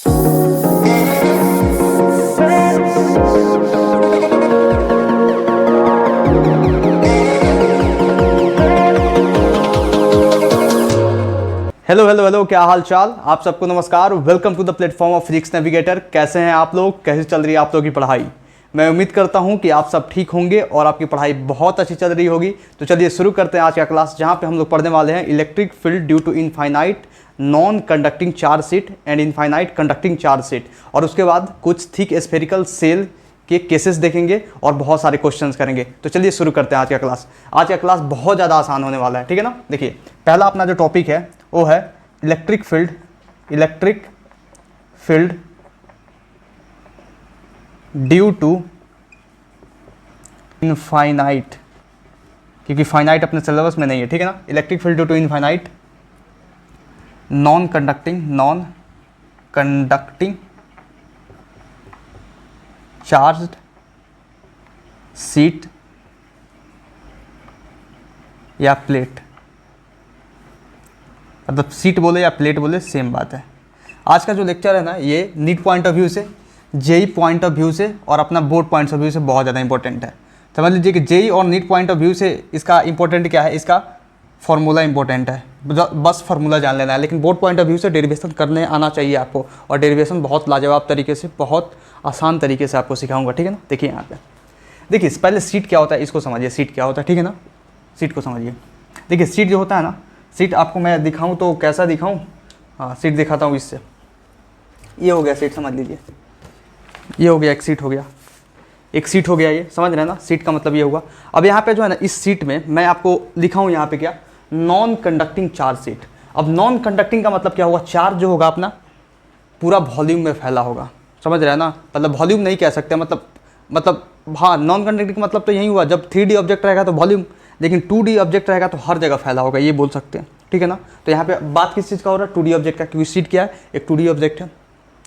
Hello hello hello, क्या हाल चाल। आप सबको नमस्कार। Welcome to the platform of physics navigator. कैसे हैं आप लोग, कैसे चल रही है आप लोगों की पढ़ाई। मैं उम्मीद करता हूं कि आप सब ठीक होंगे और आपकी पढ़ाई बहुत अच्छी चल रही होगी। तो चलिए शुरू करते हैं आज का क्लास, जहां पे हम लोग पढ़ने वाले हैं electric field due to infinite non conducting charge sheet and infinite conducting charge sheet. और उसके बाद कुछ थिक स्फेरिकल सेल के केसेस देखेंगे और बहुत सारे क्वेश्चंस करेंगे। तो चलिए शुरू करते हैं आज का क्लास। आज का क्लास बहुत ज़्यादा आसान होने वाला है, ठीक है ना। देखिए, पहला अपना जो टॉपिक है वो है electric field due to infinite, क्योंकि फाइनाइट अपने सिलेबस में नहीं है, ठीक है ना। Electric field due to infinite non conducting charged sheet या प्लेट, मतलब सीट बोले या प्लेट बोले सेम बात है। आज का जो लेक्चर है ना, ये नीट पॉइंट ऑफ व्यू से, जेई पॉइंट ऑफ व्यू से और अपना बोर्ड पॉइंट ऑफ व्यू से बहुत ज़्यादा इंपॉर्टेंट है। समझ लीजिए कि जेई और नीट पॉइंट ऑफ व्यू से इसका इंपॉर्टेंट क्या है, इसका फॉर्मूला इंपॉर्टेंट है, बस फार्मूला जान लेना है। लेकिन बोर्ड पॉइंट ऑफ व्यू से डेरिवेशन करने आना चाहिए आपको, और डेरिवेशन बहुत लाजवाब तरीके से, बहुत आसान तरीके से आपको सिखाऊंगा, ठीक है ना। देखिए यहाँ पे, देखिए पहले सीट क्या होता है इसको समझिए, सीट क्या होता है, ठीक है ना। सीट को समझिए। देखिए सीट जो होता है ना, सीट आपको मैं दिखाऊं तो कैसा दिखाऊं। हाँ, सीट दिखाता हूँ इससे। ये हो गया सीट, समझ लीजिए। ये हो गया एक सीट, हो गया एक सीट, हो गया ये, समझ रहे हैं ना। सीट का मतलब ये हुआ। अब यहाँ पे जो है ना, इस सीट में मैं आपको लिखाऊं यहाँ पे क्या, नॉन कंडक्टिंग चार्ज सीट। अब नॉन कंडक्टिंग का मतलब क्या होगा, चार्ज जो होगा अपना पूरा वॉल्यूम में फैला होगा, समझ रहे हैं ना। मतलब वॉल्यूम नहीं कह सकते, मतलब हाँ, नॉन कंडक्टिंग का मतलब तो यही हुआ, जब 3D ऑब्जेक्ट रहेगा तो वॉल्यूम, लेकिन 2D ऑब्जेक्ट रहेगा तो हर जगह फैला होगा, ये बोल सकते हैं, ठीक है ना। तो यहाँ पे बात किस चीज़ का हो रहा है, 2D ऑब्जेक्ट का, क्योंकि सीट क्या है, एक 2D ऑब्जेक्ट है।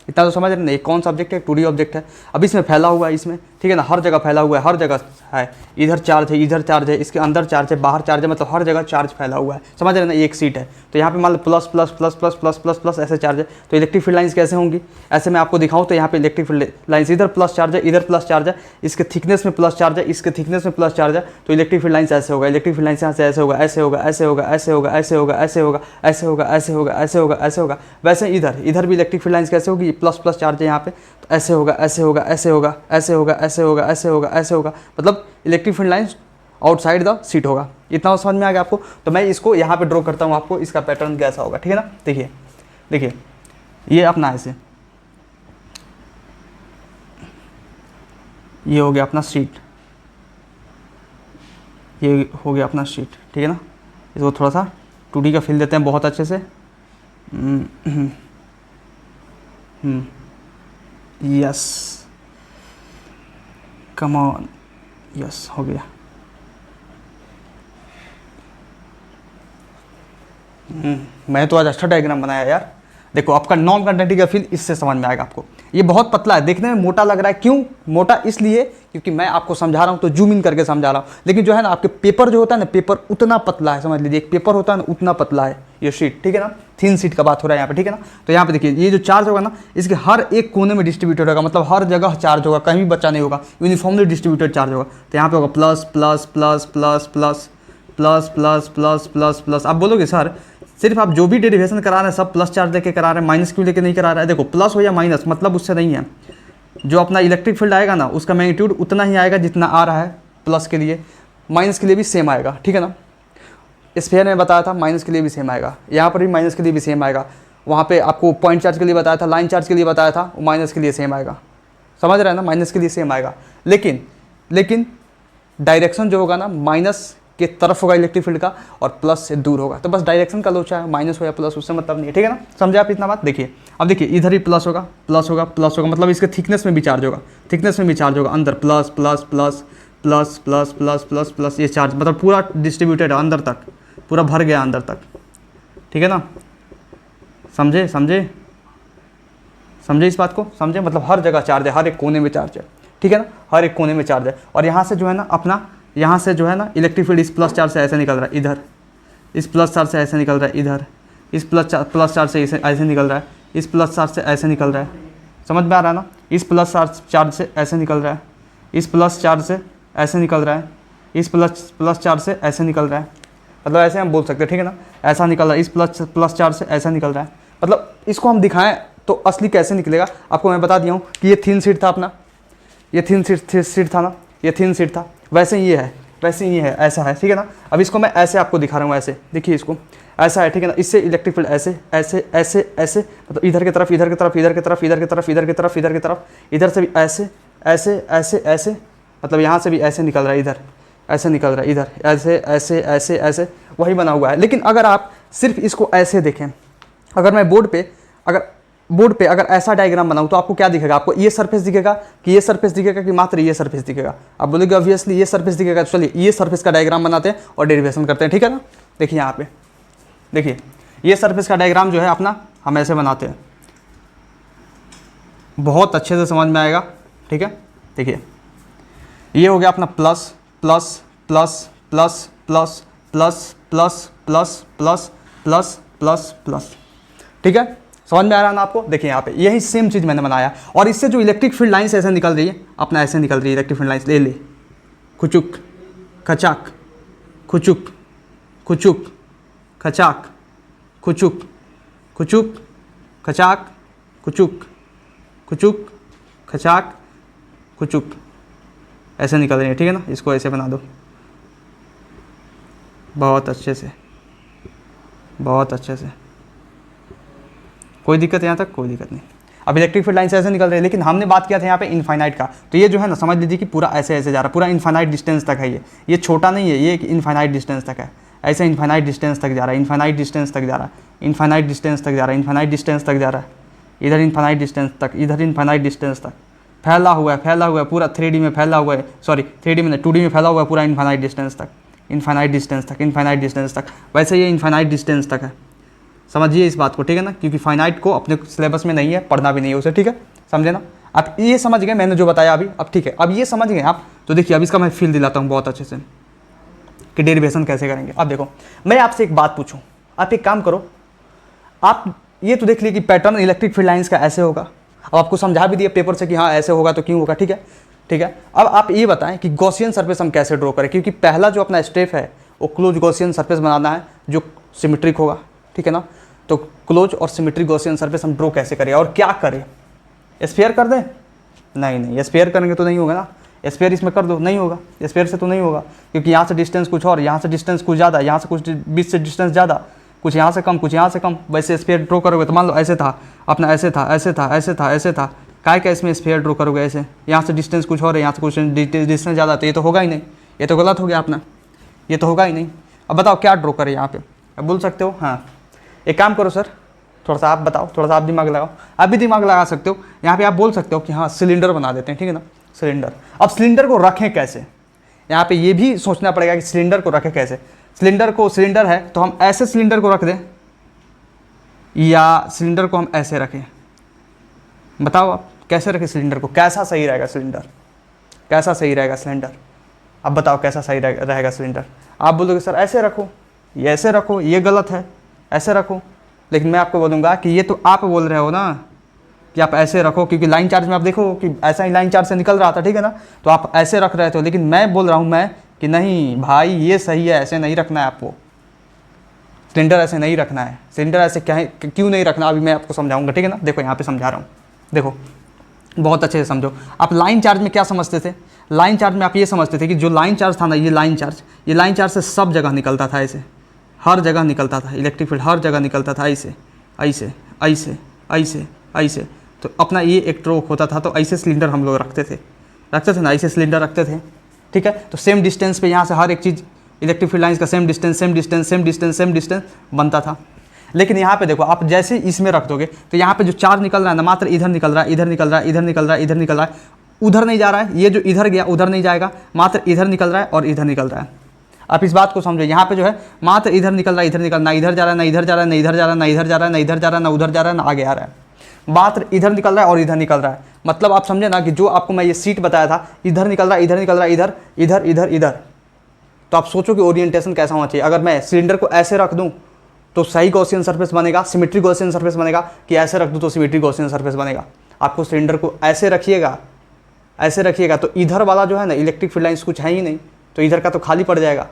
इतना तो समझ रहे हैं ना, एक कौन सा ऑब्जेक्ट है, एक 2D ऑब्जेक्ट है। अब इसमें फैला हुआ है, इसमें, ठीक है ना, हर जगह फैला हुआ है, हर जगह है। इधर चार्ज है, इधर चार्ज है, इसके अंदर चार्ज है, बाहर चार्ज है, मतलब हर जगह चार्ज फैला हुआ है, समझ रहे हैं ना। एक सीट है, तो यहाँ पे मान लो plus plus plus plus plus plus plus ऐसे चार्ज है। तो इलेक्ट्रिक फील्ड लाइन्स कैसे होंगी, ऐसे मैं आपको दिखाऊँ तो यहाँ पे इलेक्ट्रिक फील्ड लाइन्स, इधर प्लस चार्ज है, इधर प्लस चार्ज है, इसके थिकनेस में प्लस चार्ज है, इसके थिकनेस में प्लस चार्ज है। तो इलेक्ट्रिक फील्ड लाइन्स ऐसे होगा, इलेक्ट्रिक फील्ड लाइन्स यहाँ से ऐसे होगा, ऐसे होगा, ऐसे होगा, ऐसे होगा, ऐसे होगा, ऐसे होगा, ऐसे होगा, ऐसे होगा, ऐसे होगा, ऐसे होगा। वैसे इधर भी इलेक्ट्रिक फील्ड लाइन्स कैसे होगी, प्लस प्लस चार्ज है यहाँ पे, तो ऐसे होगा, ऐसे होगा, ऐसे होगा, ऐसे होगा, ऐसे होगा, ऐसे होगा, ऐसे होगा। मतलब electric field lines outside the seat होगा। इतना समझ में आ गया आपको। तो मैं इसको यहाँ पे ड्रॉ करता हूँ आपको, इसका पैटर्न कैसा होगा, ठीक है ना। देखिए देखिए, ये अपना ऐसे, ये हो गया अपना सीट, ये हो गया अपना सीट, ठीक है ना। इसको थोड़ा सा 2D का फील देते हैं बहुत अच्छे से। यस, कम ऑन, यस, हो गया। मैं तो आज अच्छा डायग्राम बनाया यार। देखो, आपका नॉन कंडक्टिंग का फील्ड इससे समझ में आएगा आपको। ये बहुत पतला है, देखने में मोटा लग रहा है। क्यों मोटा, इसलिए क्योंकि मैं आपको समझा रहा हूँ तो जूम इन करके समझा रहा हूँ। लेकिन जो है ना, आपके पेपर जो होता है ना, पेपर उतना पतला है, समझ लीजिए। एक पेपर होता है ना, उतना पतला है ये शीट, ठीक है ना। थिन शीट का बात हो रहा है यहाँ पे, ठीक है ना। तो यहाँ पे देखिए, ये जो चार्ज होगा ना, इसके हर एक कोने में डिस्ट्रीब्यूटेड होगा, मतलब हर जगह चार्ज होगा, कहीं भी बचा नहीं होगा, यूनिफॉर्मली डिस्ट्रीब्यूटेड चार्ज होगा। तो यहाँ पे होगा plus plus plus plus plus plus plus plus plus plus. आप बोलोगे सर, सिर्फ आप जो भी डेरिवेशन करा रहे हैं सब प्लस चार्ज लेके करा रहे हैं, माइनस क्यों लेके नहीं करा रहे हैं। देखो, प्लस हो या माइनस मतलब उससे नहीं है। जो अपना इलेक्ट्रिक फील्ड आएगा ना, उसका मैग्नीट्यूड उतना ही आएगा जितना आ रहा है प्लस के लिए, माइनस के लिए भी सेम आएगा, ठीक है ना। स्फीयर में बताया था माइनस के लिए भी सेम आएगा, यहाँ पर भी माइनस के लिए भी सेम आएगा। वहाँ पे आपको पॉइंट चार्ज के लिए बताया था, लाइन चार्ज के लिए बताया था, वो माइनस के लिए सेम आएगा, समझ रहे हैं ना, माइनस के लिए सेम आएगा। लेकिन डायरेक्शन जो होगा ना, माइनस के तरफ होगा इलेक्ट्रिक फील्ड का, और प्लस से दूर होगा। तो बस डायरेक्शन का लोचा है, माइनस हो या प्लस, उससे मतलब नहीं है, ठीक है ना। समझे आप इतना बात। देखिए, अब देखिए, इधर ही प्लस होगा, प्लस होगा, प्लस होगा, मतलब इसके थिकनेस में भी चार्ज होगा, थिकनेस में भी चार्ज होगा, अंदर plus plus plus plus plus plus plus plus, ये चार्ज मतलब पूरा डिस्ट्रीब्यूटेड है अंदर तक, पूरा भर गया अंदर तक, ठीक है ना। समझे समझे समझे इस बात को, समझे। मतलब हर जगह चार्ज है, हर एक कोने में चार्ज है, ठीक है ना, हर एक कोने में चार्ज है। और यहाँ से जो है ना, अपना यहाँ से जो है ना, इलेक्ट्रिक फील्ड इस प्लस चार्ज से ऐसे निकल रहा है, इधर इस प्लस चार्ज से ऐसे निकल रहा है, इधर इस प्लस चार्ज से ऐसे निकल रहा है, इस प्लस चार्ज से ऐसे निकल रहा है, समझ में आ रहा है ना, इस प्लस चार्ज से ऐसे निकल रहा है, इस प्लस चार्ज से ऐसे निकल रहा है, इस प्लस चार्ज से ऐसे निकल रहा है, मतलब ऐसे हम बोल सकते हैं, ठीक है ना, ऐसा निकल रहा है, इस प्लस चार्ज से ऐसा निकल रहा है। मतलब इसको हम दिखाएं तो असली कैसे निकलेगा आपको मैं बता दिया हूँ कि ये थिन शीट था अपना, ये थिन शीट था ना, ये थिन शीट था, वैसे ही ये है, वैसे ही ये है, ऐसा है, ठीक है ना। अब इसको मैं ऐसे आपको दिखा रहा हूँ, ऐसे देखिए इसको, ऐसा है, ठीक है ना। इससे इलेक्ट्रिक फील्ड ऐसे ऐसे ऐसे ऐसे, मतलब इधर की तरफ, इधर की तरफ, इधर की तरफ, इधर की तरफ, इधर की तरफ, इधर की तरफ, इधर से भी ऐसे ऐसे ऐसे ऐसे, मतलब यहाँ से भी ऐसे निकल रहा है, इधर ऐसे निकल रहा है, इधर ऐसे ऐसे ऐसे ऐसे, वही बना हुआ है। लेकिन अगर आप सिर्फ इसको ऐसे देखें, अगर मैं बोर्ड पे अगर ऐसा डायग्राम बनाऊँ तो आपको क्या दिखेगा, आपको ये सरफेस दिखेगा कि ये सरफेस दिखेगा कि मात्र ये सरफेस दिखेगा। आप बोलोगे ऑब्वियसली ये सरफेस दिखेगा, तो चलिए ये सरफेस का डायग्राम बनाते हैं और डेरिवेशन करते हैं, ठीक है ना। देखिए यहाँ पे, देखिए ये सरफेस का डायग्राम जो है अपना हम ऐसे बनाते हैं, बहुत अच्छे से समझ में आएगा, ठीक है। देखिए ये हो गया अपना plus plus plus plus plus plus plus plus plus plus plus plus, ठीक है, समझ में आ रहा है ना आपको। देखिए यहाँ पे यही सेम चीज़ मैंने बनाया, और इससे जो इलेक्ट्रिक फील्ड लाइन्स ऐसे निकल रही है अपना, ऐसे निकल रही है इलेक्ट्रिक फील्ड लाइन्स, ले ले खुचुक खचाक खुचुक खुचुक खचाक खुचुक खुचुक खचाक खुचुक खुचुक खचाक खुचुक, ऐसे निकल रही है, ठीक है ना। इसको ऐसे बना दो बहुत अच्छे से, बहुत अच्छे से, कोई दिक्कत यहाँ तक, कोई दिक्कत नहीं। अब इलेक्ट्रिक फील्ड लाइन से ऐसे निकल रही है, लेकिन हमने बात किया था यहाँ पे इनफाइनाइट का, तो ये जो है ना समझ लीजिए कि पूरा ऐसे ऐसे जा रहा है, पूरा इनफाइनाइट डिस्टेंस तक है, ये छोटा नहीं है, ये एक इनफाइनाइट डिस्टेंस तक है, ऐसे इनफाइनाइट डिस्टेंस तक जा रहा है, इनफाइनाइट डिस्टेंस तक जा रहा है, इनफाइनाइट डिस्टेंस तक जा रहा है, इनफाइनाइट डिस्टेंस तक जा रहा है, इधर इनफाइनाइट डिस्टेंस तक, इधर इनफाइनाइट डिस्टेंस तक फैला हुआ है पूरा 3D में फैला हुआ है, सॉरी 3D में 2D में फैला हुआ है पूरा इनफाइनाइट डिस्टेंस तक, इनफाइनाइट डिस्टेंस तक, इनफाइनाइट डिस्टेंस तक। वैसे ये इनफाइनाइट डिस्टेंस तक है, समझिए इस बात को, ठीक है ना, क्योंकि फाइनाइट को अपने सिलेबस में नहीं है, पढ़ना भी नहीं है उसे, ठीक है, समझे ना। आप ये समझ गए मैंने जो बताया अभी, अब ठीक है, अब ये समझ गए आप, तो देखिए अब इसका मैं फील दिलाता हूँ बहुत अच्छे से कि डेरिवेशन कैसे करेंगे। अब देखो मैं आपसे एक बात पूछूँ, आप एक काम करो, आप ये तो देख लीजिए कि पैटर्न इलेक्ट्रिक फील्ड लाइन्स का ऐसे होगा, अब आपको समझा भी दिया पेपर से कि हाँ ऐसे होगा तो क्यों होगा, ठीक है, ठीक है। अब आप ये बताएं कि गॉसियन सरफेस हम कैसे ड्रॉ करें, क्योंकि पहला जो अपना स्टेप है वो क्लोज गॉसियन सरफेस बनाना है जो सिमेट्रिक होगा, ठीक है ना। तो क्लोज और सिमेट्रिक गॉसियन सरफेस हम ड्रॉ कैसे करें और क्या करें, स्फीयर कर दें? नहीं, स्फीयर करेंगे तो नहीं होगा ना, स्फीयर इसमें कर दो, नहीं होगा, स्फीयर से तो नहीं होगा, क्योंकि यहाँ से डिस्टेंस कुछ और, यहाँ से डिस्टेंस कुछ ज़्यादा, यहाँ से कुछ बीच से डिस्टेंस ज़्यादा, कुछ यहाँ से कम, कुछ यहाँ से कम, वैसे स्फीयर ड्रॉ करोगे तो मान लो ऐसे था अपना, ऐसे था, ऐसे था, ऐसे था, ऐसे था, काय का इसमें स्फीयर ड्रॉ करोगे ऐसे, यहाँ से डिस्टेंस कुछ और है, यहाँ से कुछ डिस्टेंस ज़्यादा, तो ये तो होगा ही नहीं, ये तो गलत हो गया अपना, ये तो होगा ही नहीं। अब बताओ क्या ड्रॉ करें यहाँ पे, अब बोल सकते हो हाँ एक काम करो सर, थोड़ा सा आप बताओ, थोड़ा सा आप दिमाग लगाओ, आप भी दिमाग लगा सकते हो, यहाँ पे आप बोल सकते हो कि हाँ सिलेंडर बना देते हैं, ठीक है ना, सिलेंडर। अब सिलेंडर को रखें कैसे, यहाँ पे ये भी सोचना पड़ेगा कि सिलेंडर को रखें कैसे। सिलेंडर है तो हम ऐसे सिलेंडर को रख दें या सिलेंडर को हम ऐसे रखें, बताओ आप कैसे रखें सिलेंडर को, कैसा सही रहेगा सिलेंडर, कैसा सही रहेगा सिलेंडर, अब बताओ कैसा सही रहेगा सिलेंडर। आप बोलोगे सर ऐसे रखो, ये ऐसे रखो, ये गलत है, ऐसे रखो, लेकिन मैं आपको बोलूँगा कि ये तो आप बोल रहे हो ना कि आप ऐसे रखो, क्योंकि लाइन चार्ज में आप देखो कि ऐसा ही लाइन चार्ज से निकल रहा था, ठीक है ना, तो आप ऐसे रख रहे थे, लेकिन मैं बोल रहा हूँ मैं कि नहीं भाई ये सही है, ऐसे नहीं रखना है आपको, सिलेंडर ऐसे नहीं रखना है, सिलेंडर ऐसे क्यों नहीं रखना अभी मैं आपको समझाऊंगा, ठीक है ना। देखो यहाँ पे समझा रहा हूँ, देखो बहुत अच्छे से समझो। आप लाइन चार्ज में क्या समझते थे, लाइन चार्ज में आप ये समझते थे कि जो लाइन चार्ज था ना, ये लाइन चार्ज से सब जगह निकलता था, ऐसे हर जगह निकलता था, इलेक्ट्रिक फील्ड हर जगह निकलता था, ऐसे ऐसे ऐसे ऐसे ऐसे, तो अपना ये एक ट्रोक होता था, तो ऐसे सिलेंडर हम लोग रखते थे ना, ऐसे सिलेंडर रखते थे, ठीक है। तो सेम डिस्टेंस पे यहाँ से हर एक चीज़ इलेक्ट्रिक फील्ड लाइन्स का सेम डिस्टेंस बनता था। लेकिन यहाँ पे देखो आप जैसे इसमें रख दोगे तो यहाँ पे जो चार्ज निकल रहा है ना, मात्र इधर निकल रहा है, इधर निकल रहा है, इधर निकल रहा है, इधर निकल रहा है, उधर नहीं जा रहा है, ये जो इधर गया उधर नहीं जाएगा, मात्र इधर निकल रहा है और इधर निकल रहा है। आप इस बात को समझो, यहाँ पे जो है मात्र इधर निकल रहा है, इधर निकल, ना इधर जा रहा है, ना इधर जा रहा है, ना इधर जा रहा है, ना इधर जा रहा है, ना इधर जा रहा है, ना उधर जा रहा है, ना आगे आ रहा है, मात्र इधर निकल रहा है और इधर निकल रहा है। मतलब आप समझे ना कि जो आपको मैं ये सीट बताया था, इधर निकल रहा है, इधर निकल रहा है, इधर इधर इधर इधर, तो आप सोचो कि ओरिएंटेशन कैसा होना चाहिए। अगर मैं सिलेंडर को ऐसे रख दूं तो सही गॉसियन सरफेस बनेगा, सिमेट्रिक गॉसियन सरफेस बनेगा, कि ऐसे रख दूँ तो सिमेट्रिक गॉसियन सरफेस बनेगा। आपको सिलेंडर को ऐसे रखिएगा, ऐसे रखिएगा तो इधर वाला जो है ना इलेक्ट्रिक फील्ड लाइन्स कुछ है ही नहीं, तो इधर का तो खाली पड़ जाएगा,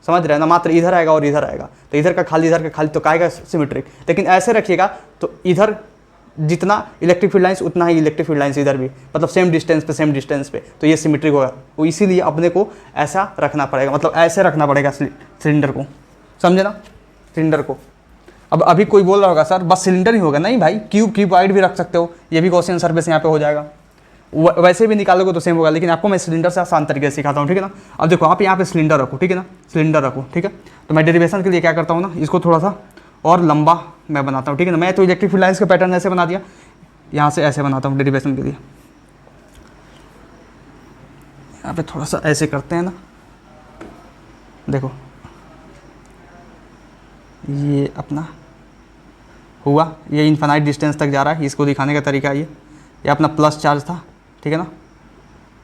समझ रहे हैं ना, मात्र इधर आएगा और इधर आएगा, तो इधर का खाली तो काएगा सिमेट्रिक। लेकिन ऐसे रखिएगा तो इधर जितना इलेक्ट्रिक फील्ड लाइन्स उतना ही इलेक्ट्रिक फील्ड लाइन्स इधर भी, मतलब सेम डिस्टेंस पे, तो ये सिमेट्रिक होगा। तो इसीलिए अपने को ऐसा रखना पड़ेगा, मतलब ऐसे रखना पड़ेगा सिलेंडर को, समझे ना, सिलेंडर को। अब अभी कोई बोल रहा होगा सर बस सिलेंडर ही होगा, नहीं भाई, क्यूबॉइड भी रख सकते हो, ये भी गॉसियन सरफेस यहाँ पे हो जाएगा, वैसे भी निकालोगे तो सेम होगा, लेकिन आपको मैं सिलेंडर से आसान तरीके से सिखाता हूँ, ठीक है ना। अब देखो आप यहाँ पे सिलेंडर रखो, ठीक है ना, सिलेंडर रखो, ठीक है। तो मैं डेरिवेशन के लिए क्या करता हूँ ना, इसको थोड़ा सा और लंबा मैं बनाता हूँ, ठीक है ना। मैं तो इलेक्ट्रिक फील्ड लाइन्स का पैटर्न ऐसे बना दिया, यहाँ से ऐसे बनाता हूँ डेरिवेशन के लिए। यहाँ पे थोड़ा सा ऐसे करते हैं ना, देखो ये अपना हुआ, ये इन्फिनाइट डिस्टेंस तक जा रहा है, इसको दिखाने का तरीका ये अपना प्लस चार्ज था, ठीक है ना,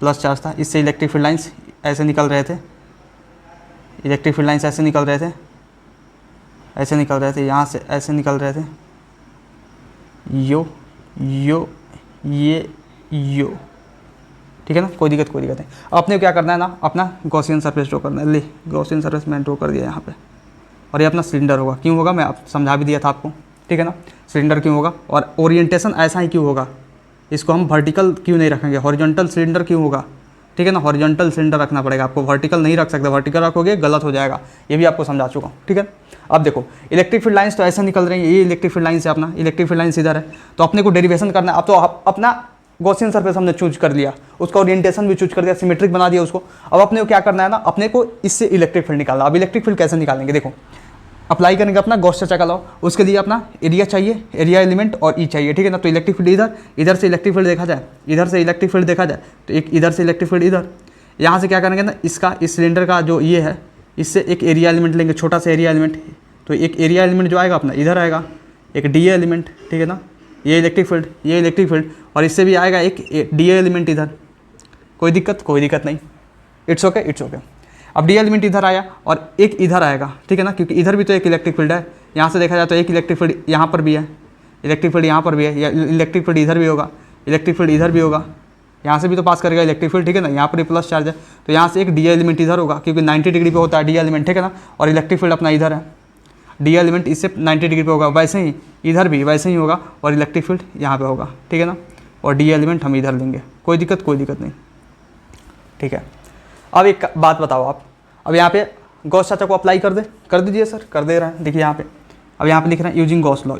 प्लस चार्ज था, इससे इलेक्ट्रिक फील्ड लाइन्स ऐसे निकल रहे थे, इलेक्ट्रिक फील्ड लाइन्स ऐसे निकल रहे थे, ऐसे निकल रहे थे, यहाँ से ऐसे निकल रहे थे, यो यो ये यो, ठीक है ना, कोई दिक्कत नहीं। अब अपने को क्या करना है ना, अपना गॉसियन सरफेस ड्रॉ करना है। ले गॉसियन सरफेस मैंने ड्रॉ कर दिया यहाँ पे, और ये अपना सिलेंडर होगा। क्यों होगा मैं आप समझा भी दिया था आपको, ठीक है ना, सिलेंडर क्यों होगा, और ओरिएंटेशन ऐसा ही क्यों होगा, इसको हम वर्टिकल क्यों नहीं रखेंगे, हॉरिजॉन्टल सिलेंडर क्यों होगा, ठीक है ना, हॉरिजॉन्टल सिलेंडर रखना पड़ेगा आपको, वर्टिकल नहीं रख सकते, वर्टिकल रखोगे गलत हो जाएगा, ये भी आपको समझा चुका हूँ, ठीक है। अब देखो इलेक्ट्रिक फील्ड लाइन्स तो ऐसे निकल रही है, ये इलेक्ट्रिक फील्ड लाइन्स है, अपना इलेक्ट्रिक फील्ड लाइन्स इधर है, तो अपने को डेरिवेशन करना है। अब तो अपना गॉसियन सरफेस हमने चूज कर लिया, उसका ओरिएंटेशन भी चूज कर दिया, सिमेट्रिक बना दिया उसको। अब अपने को क्या करना है ना, अपने को इससे इलेक्ट्रिक फील्ड निकालना। अब इलेक्ट्रिक फील्ड कैसे निकालेंगे, देखो अप्लाई करेंगे अपना गॉस चेचा का लॉ, उसके लिए अपना एरिया चाहिए, एरिया एलिमेंट और ई चाहिए, ठीक है ना। तो इलेक्ट्रिक फील्ड इधर से इलेक्ट्रिक फील्ड देखा जाए, इधर से इलेक्ट्रिक फील्ड देखा जाए तो एक इधर से इलेक्ट्रिक फील्ड इधर, यहाँ से क्या करेंगे ना, इसका इस सिलेंडर का जो ये है, इससे एक एरिया एलिमेंट लेंगे, छोटा सा एरिया एलिमेंट। तो एक एरिया एलिमेंट जो आएगा अपना इधर आएगा, एक डी एलिमेंट, ठीक है ना, ये इलेक्ट्रिक फील्ड, ये इलेक्ट्रिक फील्ड, और इससे भी आएगा एक डी एलिमेंट इधर। कोई दिक्कत नहीं, इट्स ओके। अब डी एलिमेंट इधर आया और एक इधर आएगा, ठीक है ना, क्योंकि इधर भी तो एक इलेक्ट्रिक फील्ड है, यहाँ से देखा जाए तो एक इलेक्ट्रिक फील्ड यहाँ पर भी है, इलेक्ट्रिक फील्ड यहाँ पर भी है, या इलेक्ट्रिक फील्ड इधर भी होगा, इलेक्ट्रिक फील्ड इधर भी होगा, यहाँ से भी तो पास करेगा इलेक्ट्रिक फील्ड, ठीक है ना, यहाँ पर भी प्लस चार्ज है, तो यहाँ से एक डी एलिमेंट इधर होगा, क्योंकि 90 डिग्री पे होता है डी एलिमेंट, ठीक है ना, और इलेक्ट्रिक फील्ड अपना इधर है, डी एलिमेंट इससे 90 डिग्री पे होगा, वैसे ही इधर भी वैसे ही होगा, और इलेक्ट्रिक फील्ड यहाँ पे होगा, ठीक है ना, और डी एलिमेंट हम इधर लेंगे। कोई दिक्कत नहीं, ठीक है। अब एक बात बताओ आप, अब यहाँ पे गॉस चाचा को अप्लाई कर दीजिए सर, कर दे रहे हैं, देखिए यहाँ पे, अब यहाँ पे लिख रहे हैं using Gauss law,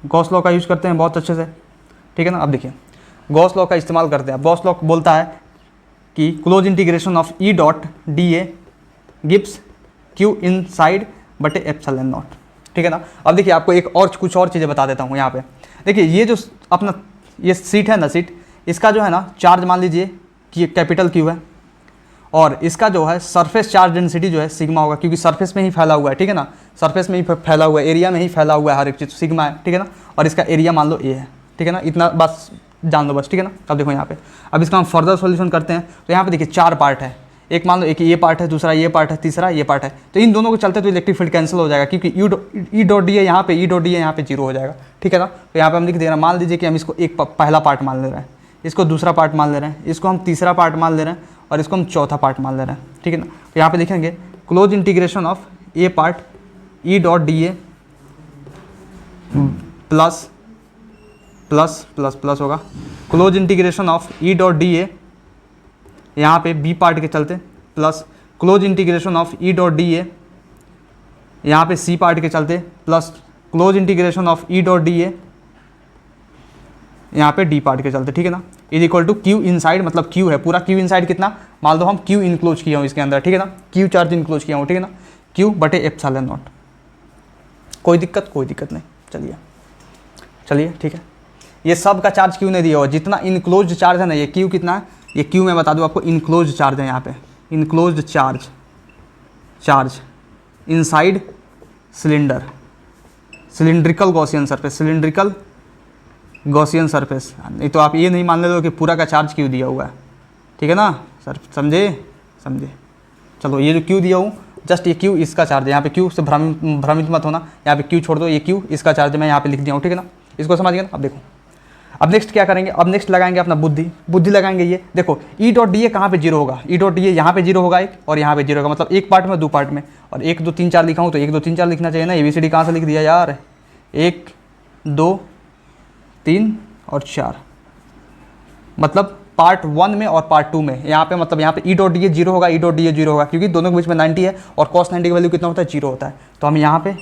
Gauss law का यूज करते हैं बहुत अच्छे से, ठीक है ना। अब देखिए गॉस लॉ का इस्तेमाल करते हैं। गॉस लॉ बोलता है कि close integration of E dot D A gives Q in side बटे एप्सिलॉन नॉट, ठीक है ना। अब देखिए आपको एक और कुछ और चीज़ें बता देता हूँ यहाँ पे। देखिए ये जो अपना ये सीट है ना, सीट, इसका जो है ना चार्ज मान लीजिए कि कैपिटल क्यू है, और इसका जो है सरफेस चार्ज डेंसिटी जो है सिग्मा होगा, क्योंकि सरफेस में ही फैला हुआ है, ठीक है ना, सरफेस में ही फैला हुआ है, एरिया में ही फैला हुआ है हर एक चीज़, सिग्मा है, ठीक है ना, और इसका एरिया मान लो ए है, ठीक है ना, इतना बस जान लो बस, ठीक है ना। अब देखो यहाँ पे, अब इसका हम फर्दर सॉल्यूशन करते हैं, तो यहाँ पे देखिए 4 पार्ट है, एक मान लो एक ये पार्ट है, दूसरा ये पार्ट है, तीसरा ये पार्ट है, तो इन दोनों को चलते तो इलेक्ट्रिक फील्ड कैंसिल हो जाएगा, क्योंकि ई डॉट डी है यहाँ पे, ई डॉट डी है यहाँ पे 0 हो जाएगा, ठीक है ना। तो यहाँ पे हम लिख दे रहे हैं, मान लीजिए कि हम इसको एक पहला पार्ट मान ले रहे हैं, इसको दूसरा पार्ट मान ले रहे हैं, इसको हम तीसरा पार्ट मान ले रहे हैं, और इसको हम चौथा पार्ट मान ले रहे हैं, ठीक है ना। तो यहाँ पे लिखेंगे close integration of A part E dot D A plus plus plus plus होगा, close integration of E dot D A यहाँ पे बी पार्ट के चलते, plus close integration of E dot D A यहाँ पे सी पार्ट के चलते, plus close integration of E dot D A यहाँ पे डी पार्ट के चलते, ठीक है ना, is equal to Q inside, मतलब क्यू है पूरा, क्यू इनसाइड कितना, मान लो हम क्यू इनक्लोज किया हूँ इसके अंदर, ठीक है ना, क्यू चार्ज इनक्लोज किया हूँ, ठीक है ना, क्यू बटे एप्सिलॉन नॉट। कोई दिक्कत नहीं, चलिए ठीक है। ये सब का चार्ज क्यू नहीं दिया हुआ, जितना इनक्लोज चार्ज है ना, ये क्यू कितना है, ये क्यू मैं बता दूँ आपको, इनक्लोज चार्ज है यहाँ पे, enclose charge inside cylinder, cylindrical Gaussian surface, नहीं तो आप ये नहीं मान ले लो कि पूरा का चार्ज क्यों दिया हुआ है, ठीक है ना सर, समझे। चलो ये जो क्यू दिया हूँ, जस्ट ये क्यू इसका चार्ज है, यहाँ पे क्यू से भ्रमित मत होना, यहाँ पे क्यू छोड़ दो, ये क्यू इसका चार्ज है, मैं यहाँ पे लिख दिया हूँ, ठीक है ना, इसको समझ गए ना। अब देखो, अब नेक्स्ट क्या करेंगे, अब नेक्स्ट लगाएंगे अपना बुद्धि लगाएंगे। ये देखो ई डॉट डी ए कहाँ पे जीरो होगा, ई डॉट डी ए यहाँ पे जीरो होगा एक, और यहाँ पे जीरो होगा, मतलब एक पार्ट में दो पार्ट में, और 1 2 3 4 लिखा हूँ तो 1 2 3 4 लिखना चाहिए ना। ABCD कहाँ से लिख दिया यार, 1 2 3 और 4, मतलब पार्ट 1 में और पार्ट 2 में। यहाँ पे मतलब यहाँ पे E dot D A zero होगा, E dot D A zero होगा, क्योंकि दोनों के बीच में 90 है और cos 90 की वैल्यू कितना होता है, जीरो होता है। तो हम यहाँ पे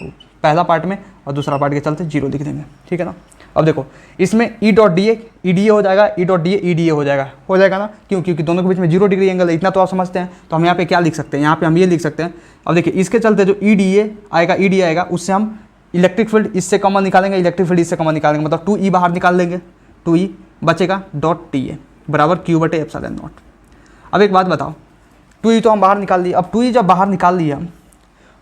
पहला पार्ट में और दूसरा पार्ट के चलते जीरो लिख देंगे, ठीक है ना। अब देखो इसमें ई dot D A E D A हो जाएगा, ई dot D A E D A हो जाएगा ना, क्यों, क्योंकि दोनों के बीच में 0 डिग्री एंगल है, इतना तो आप समझते हैं। तो हम यहाँ पे क्या लिख सकते हैं, यहाँ पे हम ये लिख सकते हैं। अब देखिए इसके चलते जो ई डी ए आएगा, ई डी ए आएगा, उससे हम इलेक्ट्रिक फील्ड इससे कॉमन निकालेंगे, इलेक्ट्रिक फील्ड इससे कॉमन निकालेंगे, मतलब 2E बाहर निकाल लेंगे, 2E बचेगा डॉट टी ए बराबर Q/ε0। अब एक बात बताओ, 2E तो हम बाहर निकाल लिए। अब 2E जब बाहर निकाल लिया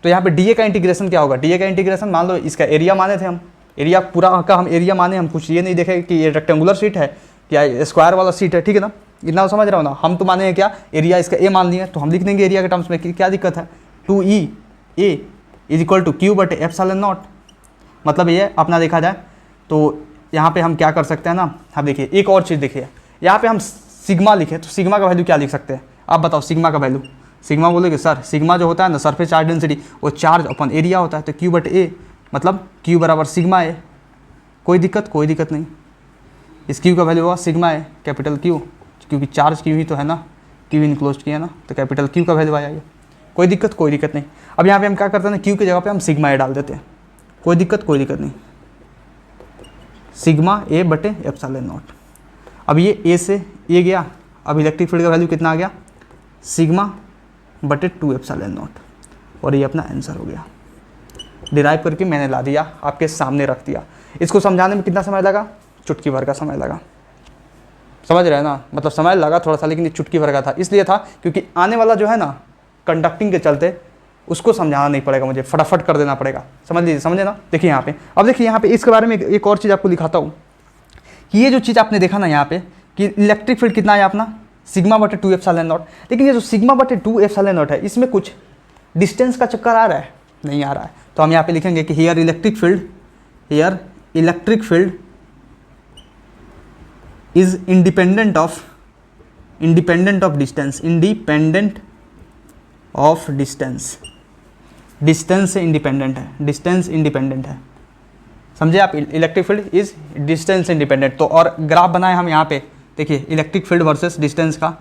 तो यहाँ पे DA का इंटीग्रेशन क्या होगा, DA का इंटीग्रेशन मान लो इसका एरिया माने थे हम, एरिया पूरा का हम एरिया माने, हम कुछ ये नहीं देखे कि ये रेक्टेंगुलर शीट है या स्क्वायर वाला शीट है, ठीक है ना, इतना समझ रहा हो ना। हम तो माने हैं क्या, एरिया इसका ए मान लिया, तो हम लिख देंगे एरिया के टर्म्स में, कि क्या दिक्कत है, 2E A is equal to Q/ε0। मतलब ये अपना देखा जाए तो यहाँ पे हम क्या कर सकते हैं ना, अब देखिए एक और चीज़ देखिए, यहाँ पे हम सिग्मा लिखे तो सिग्मा का वैल्यू क्या लिख सकते हैं, आप बताओ सिग्मा का वैल्यू। सिग्मा बोलोगे सर, सिग्मा जो होता है ना सरफेस चार्ज डेंसिटी, वो चार्ज अपन एरिया होता है, तो Q/A मतलब Q बराबर सिग्मा ए। कोई दिक्कत नहीं, इस Q का वैल्यू हुआ सिग्मा ए कैपिटल Q, क्योंकि चार्ज Q ही तो है ना, Q इनक्लोज किया ना, तो कैपिटल Q का वैल्यू आया ये। कोई दिक्कत नहीं। अब यहाँ पे हम क्या करते हैं ना, Q की जगह पे हम सिग्मा ए डाल देते हैं, कोई दिक्कत नहीं, सिग्मा A/ε0। अब ये A से ये गया, अब इलेक्ट्रिक फील्ड का वैल्यू कितना आ गया, सिग्मा/2ε0, और ये अपना आंसर हो गया। डिराइव करके मैंने ला दिया, आपके सामने रख दिया। इसको समझाने में कितना समय लगा, चुटकी भर का समय लगा, समझ रहे हैं ना, मतलब समय लगा थोड़ा सा, लेकिन ये चुटकी भर का था, इसलिए था क्योंकि आने वाला जो है ना कंडक्टिंग के चलते उसको समझाना नहीं पड़ेगा, मुझे फटाफट कर देना पड़ेगा, समझ लीजिए, समझे ना। देखिए यहाँ पे, अब देखिए यहाँ पे इसके बारे में एक और चीज़ आपको दिखाता हूँ, कि ये जो चीज़ आपने देखा ना यहाँ पे कि इलेक्ट्रिक फील्ड कितना है अपना, सिग्मा/2ε0, लेकिन ये जो सिग्मा/2ε0 है इसमें कुछ डिस्टेंस का चक्कर आ रहा है, नहीं आ रहा है। तो हम यहाँ पे लिखेंगे कि here electric field is independent of distance, distance से इंडिपेंडेंट है, समझे आप, electric field is distance independent. तो और ग्राफ बनाए हम यहाँ पे, देखिए इलेक्ट्रिक फील्ड वर्सेस डिस्टेंस का,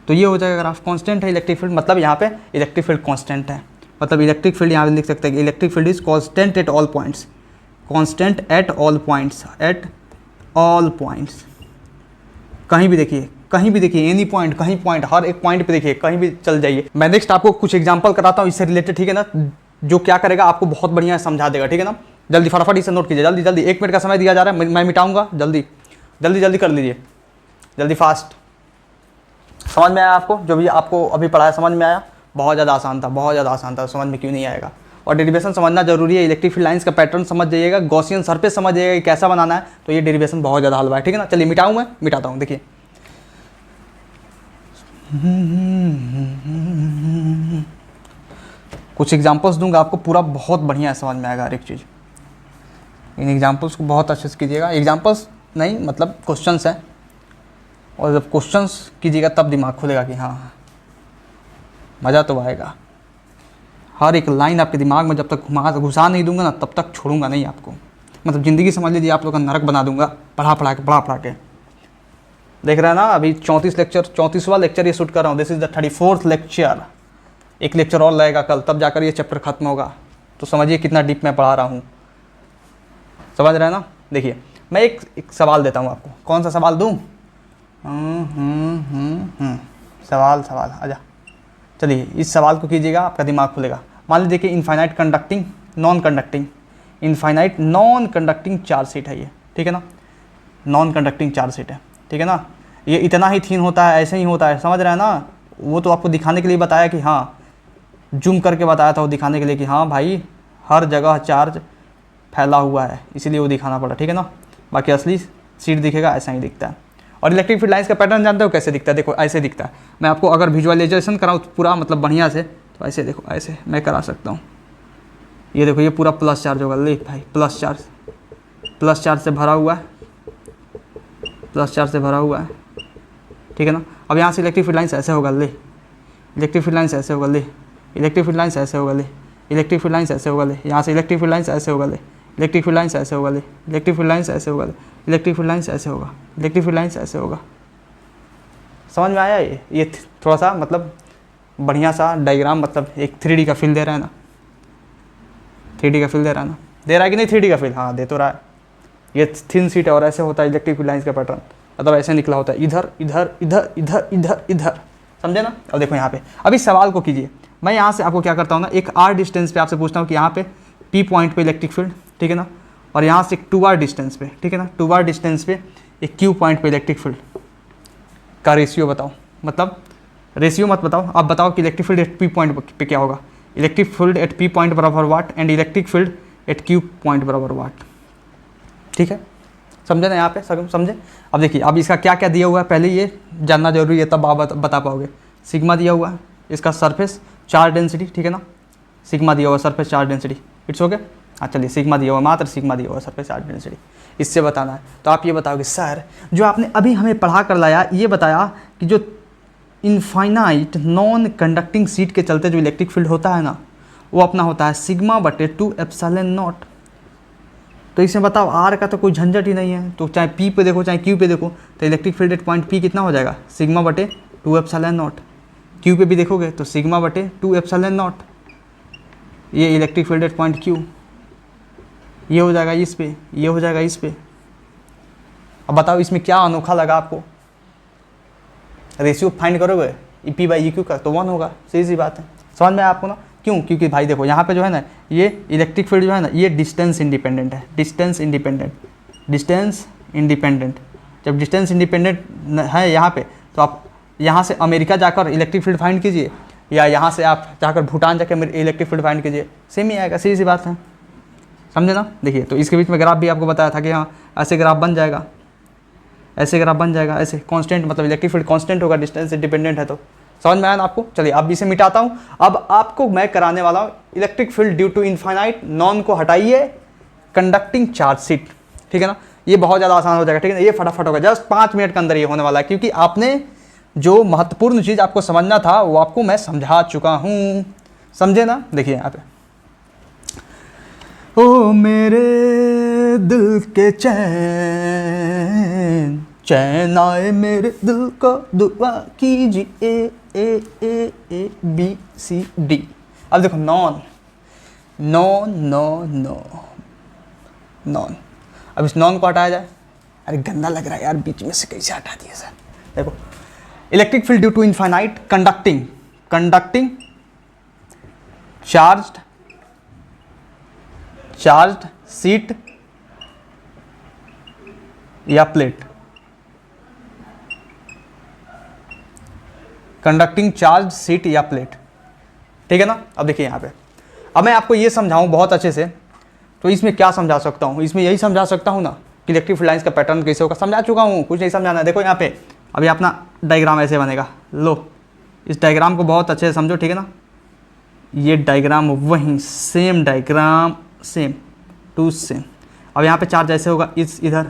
तो ये हो जाएगा ग्राफ, कांस्टेंट है इलेक्ट्रिक फील्ड, मतलब यहाँ पे इलेक्ट्रिक फील्ड कांस्टेंट है, मतलब इलेक्ट्रिक फील्ड यहाँ पे लिख सकते हैं कि electric field is constant at all points, कहीं भी देखिए एनी पॉइंट, कहीं पॉइंट, हर एक पॉइंट पे देखिए, कहीं भी चल जाइए। मैं नेक्स्ट आपको कुछ एग्जांपल कराता हूँ इससे रिलेटेड, ठीक है ना, जो क्या करेगा आपको बहुत बढ़िया समझा देगा, ठीक है ना। जल्दी फटाफट इसे नोट कीजिए, जल्दी 1 मिनट का समय दिया जा रहा है, मैं मिटाऊंगा, जल्दी कर लीजिए, जल्दी फास्ट। समझ में आया आपको, जो भी आपको अभी पढ़ाया समझ में आया, बहुत ज़्यादा आसान था, समझ में क्यों नहीं आएगा। और डेरिवेशन समझना जरूरी है, इलेक्ट्रिक फील्ड लाइंस का पैटर्न समझ जाइएगा, गॉसियन सरफेस समझ जाइएगा कि कैसा बनाना है, तो ये डेरिवेशन बहुत ज़्यादा हलवा है, ठीक है ना। चलिए मिटाता हूँ, देखिए कुछ एग्जांपल्स दूंगा आपको, पूरा बहुत बढ़िया समझ में आएगा हर एक चीज़। इन एग्जांपल्स को बहुत अच्छे से कीजिएगा, एग्जांपल्स नहीं मतलब क्वेश्चंस हैं, और जब क्वेश्चंस कीजिएगा तब दिमाग खुलेगा कि हाँ मज़ा तो आएगा। हर एक लाइन आपके दिमाग में जब तक घुसा नहीं दूंगा ना, तब तक छोड़ूंगा नहीं आपको, मतलब ज़िंदगी समझ लीजिए आप लोग का नरक बना दूंगा, पढ़ा के। देख रहे हैं ना, अभी 34वां लेक्चर ये शूट कर रहा हूँ, this is the 34th lecture. एक लेक्चर और लगेगा कल, तब जाकर ये चैप्टर खत्म होगा, तो समझिए कितना डीप मैं पढ़ा रहा हूँ, समझ रहे हैं ना। देखिए मैं एक सवाल देता हूँ आपको, कौन सा सवाल दूँ, सवाल आजा, चलिए इस सवाल को कीजिएगा, आपका दिमाग खुलेगा। मान लीजिए कि infinite non conducting charge sheet है ये, ठीक है ना, नॉन कंडक्टिंग चार्ज शीट है, ठीक है ना। ये इतना ही थीन होता है, ऐसे ही होता है, समझ रहे हैं ना। वो तो आपको दिखाने के लिए बताया कि हाँ, जूम करके बताया था वो दिखाने के लिए कि हाँ भाई हर जगह चार्ज फैला हुआ है, इसीलिए वो दिखाना पड़ा, ठीक है ना। बाकी असली शीट दिखेगा ऐसा ही दिखता है। और इलेक्ट्रिक फील्ड लाइंस का पैटर्न जानते हो कैसे दिखता है? देखो ऐसे दिखता है। मैं आपको अगर विजुअलाइजेशन कराऊँ पूरा मतलब बढ़िया से, तो ऐसे देखो, ऐसे मैं करा सकता हूँ। ये देखो, ये पूरा प्लस चार्ज होगा, ले भाई प्लस चार्ज से भरा हुआ है, प्लस चार्ज से भरा हुआ है, ठीक है ना। अब यहाँ से इलेक्ट्रिक फील्ड लाइंस ऐसे होगा, ले इलेक्ट्रिक फील्ड लाइंस ऐसे होगा, ले इलेक्ट्रिक फील्ड लाइंस ऐसे होगा, ले इलेक्ट्रिक फील्ड लाइंस ऐसे होगा, ले यहाँ से इलेक्ट्रिक फील्ड लाइंस ऐसे होगा, ले इलेक्ट्रिक फील्ड लाइंस ऐसे होगा, ले इलेक्ट्रिक फील्ड लाइंस ऐसे होगा, ले इलेक्ट्रिक फील्ड लाइंस ऐसे होगा, इलेक्ट्रिक फील्ड लाइंस ऐसे होगा। समझ में आया? ये थोड़ा सा मतलब बढ़िया सा डायग्राम, मतलब एक 3D का फील दे रहा है ना, 3D का फील दे रहा है ना, दे रहा है कि नहीं 3D का फील? हाँ दे तो रहा है। ये थिन शीट है और ऐसे होता है इलेक्ट्रिक फील्ड लाइंस का पैटर्न, मतलब ऐसे निकला होता है, इधर इधर इधर इधर इधर इधर, समझे ना। अब देखो यहाँ पे, अभी सवाल को कीजिए, मैं यहाँ से आपको क्या करता हूँ ना, एक r डिस्टेंस पे आपसे पूछता हूँ कि यहाँ पे P पॉइंट पे इलेक्ट्रिक फील्ड, ठीक है ना, और यहाँ से एक 2r डिस्टेंस पे, ठीक है ना, 2r डिस्टेंस पे एक Q पॉइंट पे इलेक्ट्रिक फील्ड का रेशियो बताओ, मतलब रेशियो मत बताओ, आप बताओ कि electric field at P point पे क्या होगा। Electric field at P point बराबर what and electric field at Q point बराबर वाट, ठीक है, समझे ना यहाँ पे सब समझे। अब देखिए, अब इसका क्या क्या दिया हुआ है पहले ये जानना जरूरी है, तब आप बता पाओगे। सिग्मा दिया हुआ है, इसका सरफेस चार्ज डेंसिटी, ठीक है ना, सिग्मा दिया हुआ surface charge density, it's okay. हाँ चलिए, सिग्मा दिया हुआ, मात्र सिग्मा दिया हुआ सरफेस चार्ज डेंसिटी, इससे बताना है। तो आप ये बताओगे सर जो आपने अभी हमें पढ़ा कर लाया, ये बताया कि जो इनफाइनाइट नॉन कंडक्टिंग सीट के चलते जो इलेक्ट्रिक फील्ड होता है ना, वो अपना होता है सिग्मा बटे 2 एप्सिलॉन नॉट। तो इसमें बताओ आर का तो कोई झंझट ही नहीं है, तो चाहे पी पे देखो चाहे क्यू पे देखो, तो electric field eight point P कितना हो जाएगा? सिग्मा बटे 2 एप्सिलॉन नॉट। क्यू पे भी देखोगे तो सिग्मा बटे 2 एप्सिलॉन नॉट। ये electric field eight point Q, ये हो जाएगा इस पे, ये हो जाएगा इस पे। अब बताओ इसमें क्या अनोखा लगा आपको? रेशियो फाइंड करोगे E P by E Q का तो 1 होगा, सीधी सी बात है। समझ में आपको ना? क्यों? क्योंकि भाई देखो यहाँ पे जो है ना, ये इलेक्ट्रिक फील्ड जो है ना, ये डिस्टेंस इंडिपेंडेंट है, डिस्टेंस इंडिपेंडेंट, डिस्टेंस इंडिपेंडेंट। जब डिस्टेंस इंडिपेंडेंट है यहाँ पे, तो आप यहाँ से अमेरिका जाकर इलेक्ट्रिक फील्ड फाइंड कीजिए, या यहाँ से आप जाकर भूटान जाकर इलेक्ट्रिक फील्ड फाइंड कीजिए, सेम ही आएगा, सीधी सी बात है, समझे ना। देखिए, तो इसके बीच में ग्राफ भी आपको बताया था कि हाँ ऐसे ग्राफ बन जाएगा, ऐसे ग्राफ बन जाएगा, ऐसे कांस्टेंट, मतलब इलेक्ट्रिक फील्ड कांस्टेंट होगा, डिस्टेंस इंडिपेंडेंट है। तो समझ में आया ना आपको? चलिए अब इसे मिटाता हूँ। अब आपको मैं कराने वाला हूँ electric field due to infinite non को हटाइए, कंडक्टिंग चार्ज शीट, ठीक है ना। ये बहुत ज़्यादा आसान हो जाएगा, ठीक है ना, ये फटाफट होगा, जस्ट 5 मिनट के अंदर ये होने वाला है, क्योंकि आपने जो महत्वपूर्ण चीज़ आपको समझना था वो आपको मैं समझा चुका हूँ, समझे ना। देखिए यहाँ पे, ओ मेरे दिल के चैन, चैन आए मेरे दिल को दुआ कीजिए, ए ए ए बी सी डी। अब देखो non, no no no non, अब इस नॉन को हटाया जाए। अरे गंदा लग रहा है यार, बीच में से कैसे हटा दिया सर। देखो, electric field due to infinite conducting charged sheet या प्लेट, कंडक्टिंग चार्ज सीट या प्लेट, ठीक है ना। अब देखिए यहाँ पे, अब मैं आपको ये समझाऊं बहुत अच्छे से, तो इसमें क्या समझा सकता हूँ? इसमें यही समझा सकता हूँ ना कि इलेक्ट्रिक फील्ड लाइंस का पैटर्न कैसे होगा, समझा चुका हूँ, कुछ नहीं समझाना है। देखो यहाँ पे अभी अपना डायग्राम ऐसे बनेगा, लो इस डायग्राम को बहुत अच्छे से समझो, ठीक है ना। ये डायग्राम वहीं same diagram, same to same. अब यहाँ पे चार्ज ऐसे होगा इस इधर,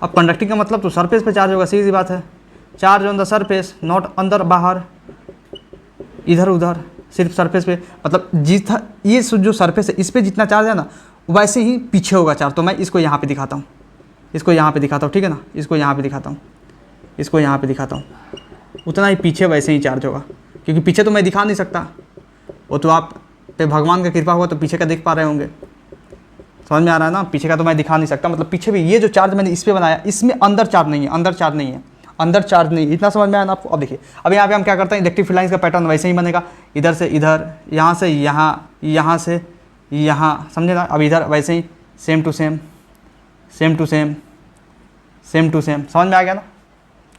अब कंडक्टिंग का मतलब तो सरफेस पे चार्ज होगा, सीधी बात है, charge on the surface, not अंदर बाहर इधर उधर, सिर्फ सरफेस पे, मतलब जितना ये जो सरफेस है इस पर जितना चार्ज है ना, वैसे ही पीछे होगा चार्ज। तो मैं इसको यहाँ पे दिखाता हूँ, इसको यहाँ पे दिखाता हूँ, ठीक है ना, इसको यहाँ पे दिखाता हूँ, इसको यहाँ पे दिखाता हूँ, उतना ही पीछे वैसे ही चार्ज होगा, क्योंकि पीछे तो मैं दिखा नहीं सकता, वो तो आप पे भगवान का कृपा हुआ तो पीछे का देख पा रहे होंगे, समझ में आ रहा है ना। पीछे का तो मैं दिखा नहीं सकता, मतलब पीछे भी ये जो चार्ज मैंने इस पर बनाया, इसमें अंदर चार्ज नहीं है, अंदर चार्ज नहीं है, अंदर चार्ज नहीं, इतना समझ में आया ना आपको। अब देखिए, अब यहाँ पे हम क्या करते हैं, इलेक्ट्रिक फील्ड लाइंस का पैटर्न वैसे ही बनेगा, इधर से इधर, यहाँ से यहाँ, यहाँ से यहाँ, समझे ना। अब इधर वैसे ही same to same, same to same, same to same, समझ में आ गया ना।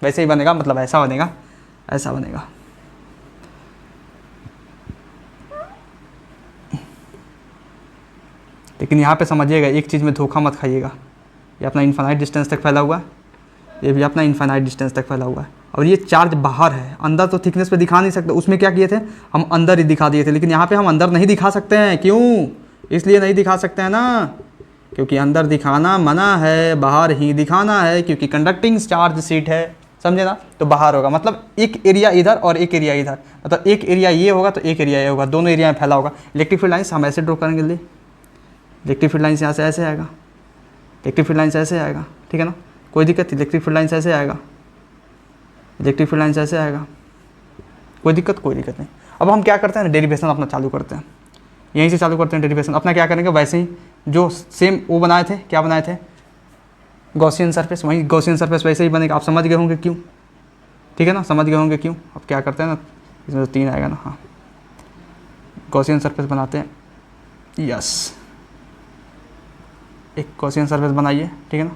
वैसे ही बनेगा, मतलब ऐसा बनेगा, ऐसा बनेगा। लेकिन यहाँ पे समझिएगा, एक चीज़ में धोखा मत खाइएगा, ये अपना इनफाइनाइट डिस्टेंस तक फैला हुआ है, ये भी अपना इनफाइनाइट डिस्टेंस तक फैला हुआ है। और ये चार्ज बाहर है, अंदर तो थिकनेस पे दिखा नहीं सकते, उसमें क्या किए थे हम अंदर ही दिखा दिए थे, लेकिन यहाँ पे हम अंदर नहीं दिखा सकते हैं। क्यों? इसलिए नहीं दिखा सकते हैं ना, क्योंकि अंदर दिखाना मना है, बाहर ही दिखाना है, क्योंकि कंडक्टिंग चार्ज शीट है, समझे ना। तो बाहर होगा, मतलब एक एरिया इधर और एक एरिया इधर, मतलब एक एरिया ये होगा तो एक एरिया ये होगा, दोनों एरिया में फैला होगा। इलेक्ट्रिक फील्ड लाइन्स हम ऐसे ड्रॉ करेंगे, लिए इलेक्ट्रिक फील्ड लाइन्स यहाँ से ऐसे आएगा, इलेक्ट्रिक फील्ड लाइन्स ऐसे आएगा, ठीक है ना, कोई दिक्कत। इलेक्ट्रिक फील्ड लाइन्स ऐसे आएगा, इलेक्ट्रिक फील्ड लाइन्स ऐसे आएगा, कोई दिक्कत नहीं। अब हम क्या करते हैं, डेरिवेशन अपना चालू करते हैं, यहीं से चालू करते हैं डेरिवेशन अपना। क्या करेंगे, वैसे ही जो सेम वो बनाए थे, क्या बनाए थे, गॉसियन सरफेस, वहीं गॉसियन सरफेस वैसे ही बनेगा। आप समझ गए होंगे क्यों, ठीक है ना, समझ गए होंगे क्यों। अब क्या करते हैं ना, इसमें तो 3 आएगा ना, हाँ, गॉसियन सरफेस बनाते हैं, यस, एक गॉसियन सरफेस बनाइए, ठीक है ना।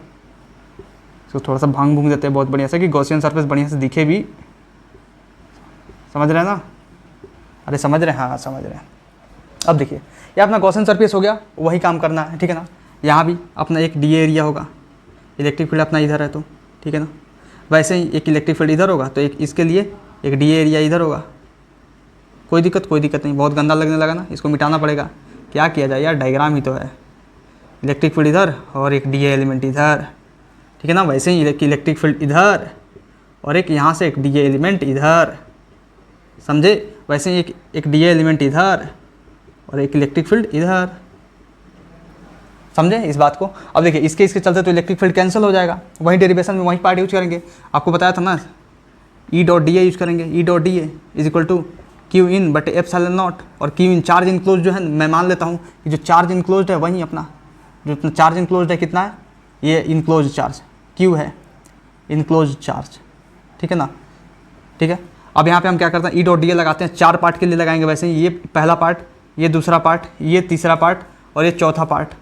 इसको थोड़ा सा भांग भूंग देते हैं बहुत बढ़िया से, कि गॉसियन सरफेस बढ़िया से दिखे भी, समझ रहे हैं ना, अरे समझ रहे हैं, हाँ समझ रहे हैं। अब देखिए ये अपना गॉसियन सरफेस हो गया, वही काम करना है, ठीक है ना। यहाँ भी अपना एक डी एरिया होगा, इलेक्ट्रिक फील्ड अपना इधर है तो, ठीक है ना। वैसे ही एक इलेक्ट्रिक फील्ड इधर होगा तो एक इसके लिए एक डी एरिया इधर होगा, कोई दिक्कत नहीं। बहुत गंदा लगने लगा ना, इसको मिटाना पड़ेगा। क्या किया जाए यार, डायग्राम ही तो है, इलेक्ट्रिक फील्ड इधर और एक डी एलिमेंट इधर, ठीक है ना। वैसे ही इलेक्ट्रिक फील्ड इधर और एक यहाँ से एक डी एलिमेंट इधर, समझे। वैसे ही एक डी एलिमेंट इधर और एक इलेक्ट्रिक फील्ड इधर, समझे इस बात को। अब देखिए इसके चलते तो इलेक्ट्रिक फील्ड कैंसिल हो जाएगा, वही डेरिवेशन में वही पार्ट यूज करेंगे। आपको बताया था ना, E dot D A use करेंगे, E dot D A is equal to Q in बटे एप्सिलॉन नॉट। और क्यू इन चार्ज इनक्लोज जो है, मैं मान लेता हूँ कि जो चार्ज इनक्लोज है वही अपना, जो अपना चार्ज इनक्लोज है कितना है, ये इनक्लोज चार्ज क्यू है, इनक्लोज चार्ज, ठीक है ना, ठीक है। अब यहाँ पे हम क्या करते हैं, ई डॉट डी ए लगाते हैं, 4 पार्ट के लिए लगाएंगे। वैसे ही ये पहला पार्ट, ये दूसरा पार्ट, ये तीसरा पार्ट और ये चौथा पार्ट,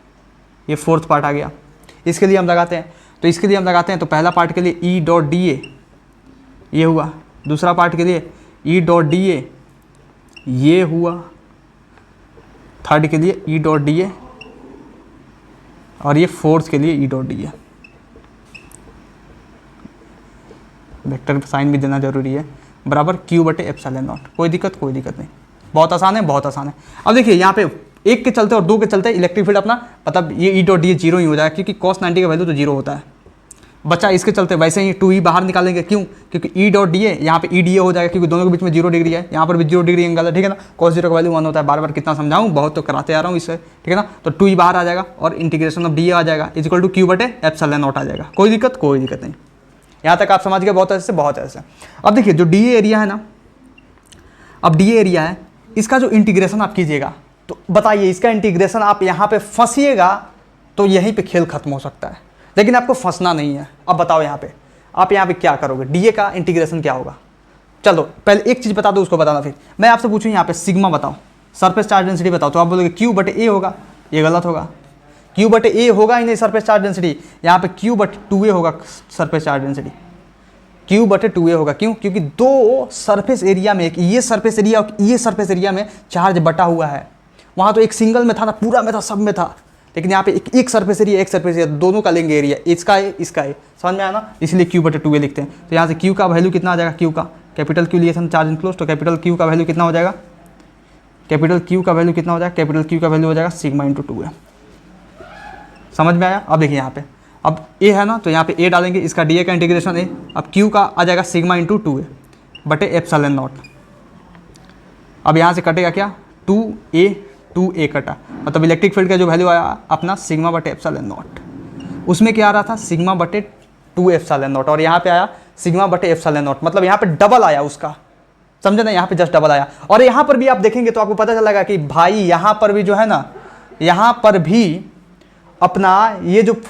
ये 4th पार्ट आ गया। इसके लिए हम लगाते हैं, तो इसके लिए हम लगाते हैं तो पहला पार्ट के लिए ई डॉट डी ए ये हुआ, दूसरा पार्ट के लिए ई डॉट डी ए ये हुआ, थर्ड के लिए ई डॉट डी ए और ये 4th के लिए E dot D A. Vector sign भी देना जरूरी है, बराबर क्यू बटे एप्सिलॉन नॉट। कोई दिक्कत नहीं, बहुत आसान है, बहुत आसान है। अब देखिए यहाँ पे 1 के चलते और 2 के चलते इलेक्ट्रिक फील्ड अपना, मतलब ये ई डॉट डी जीरो ही हो जाएगा, क्योंकि cos 90 का वैल्यू तो 0 होता है बच्चा। इसके चलते वैसे ही 2e बाहर निकालेंगे, क्यों, क्योंकि ई डॉट डी ए यहाँ पे ई डी ए हो जाएगा, क्योंकि दोनों के बीच में 0 डिग्री है, यहाँ पर भी 0 डिग्री एंगल है, ठीक है ना। cos 0 का वैल्यू 1 होता है, बार बार कितना समझाऊँ, बहुत तो कराते आ रहा हूँ इससे, ठीक है ना। तो 2e बाहर आ जाएगा और इंटीग्रेशन ऑफ डी ए आ जाएगा, इज इक्वल टू क्यू बटे एप्सिलॉन नॉट आ जाएगा। कोई दिक्कत नहीं, यहाँ तक आप समझ गए, बहुत ऐसे बहुत ऐसे। अब देखिए जो डी एरिया है ना, अब डी एरिया है, इसका जो इंटीग्रेशन आप कीजिएगा, तो बताइए इसका इंटीग्रेशन आप यहाँ पे फंसिएगा तो यहीं पे खेल खत्म हो सकता है, लेकिन आपको फंसना नहीं है। अब बताओ यहाँ पे आप यहाँ पे क्या करोगे, डीए का इंटीग्रेशन क्या होगा। चलो पहले एक चीज़ बता दो, उसको बताना। फिर मैं आपसे पूछूँ यहाँ पे सिग्मा बताओ, सरफेस चार्ज डेंसिटी बताओ, तो आप बोलोगे क्यू बटे ए होगा। ये गलत होगा, क्यू बटे ए होगा ही नहीं सरफेस चार्ज डेंसिटी, यहाँ पे क्यू बटे 2a होगा सरफेस चार्ज डेंसिटी, क्यू बटे 2a होगा। क्यों, क्योंकि 2 सरफेस एरिया में, एक ये सरफेस एरिया और ये सरफेस एरिया में चार्ज बटा हुआ है। वहाँ तो एक सिंगल में था ना, पूरा में था, सब में था, लेकिन यहाँ पे एक सरफेस एरिया, एक सरफेस एरिया, दोनों का लेंगे एरिया, इसका है इसका है, समझ में आया ना। इसलिए क्यू बटे 2a लिखते हैं। तो यहाँ से क्यू का वैल्यू कितना आ जाएगा, क्यू का कैपिटल क्यू लिए थे चार्ज इनक्लोज, तो कैपिटल क्यू का वैल्यू कितना हो जाएगा, कैपिटल क्यू का वैल्यू कितना हो जाएगा, कैपिटल क्यू का वैल्यू हो जाएगा सिग्मा इंटू 2a। समझ में आया। अब देखिए यहाँ पे, अब ए है ना, तो यहाँ पे ए डालेंगे, इसका डी ए का इंटीग्रेशन ए, अब क्यू का आ जाएगा सिग्मा इंटू 2a बटे एप्सिलॉन नॉट। अब यहाँ से कटेगा क्या, 2a कटा, मतलब इलेक्ट्रिक फील्ड का जो वैल्यू आया अपना सिग्मा बटे एप्सिलॉन नॉट, उसमें क्या आ रहा था सिग्मा बटे 2 एप्सिलॉन नॉट, और यहाँ पे आया सिग्मा बटे एप्सिलॉन नॉट, मतलब यहाँ पे डबल आया उसका, समझे ना, यहाँ पे जस्ट डबल आया। और यहाँ पर भी आप देखेंगे तो आपको पता चलेगा कि भाई यहाँ पर भी जो है ना, यहाँ पर भी अपना ये जो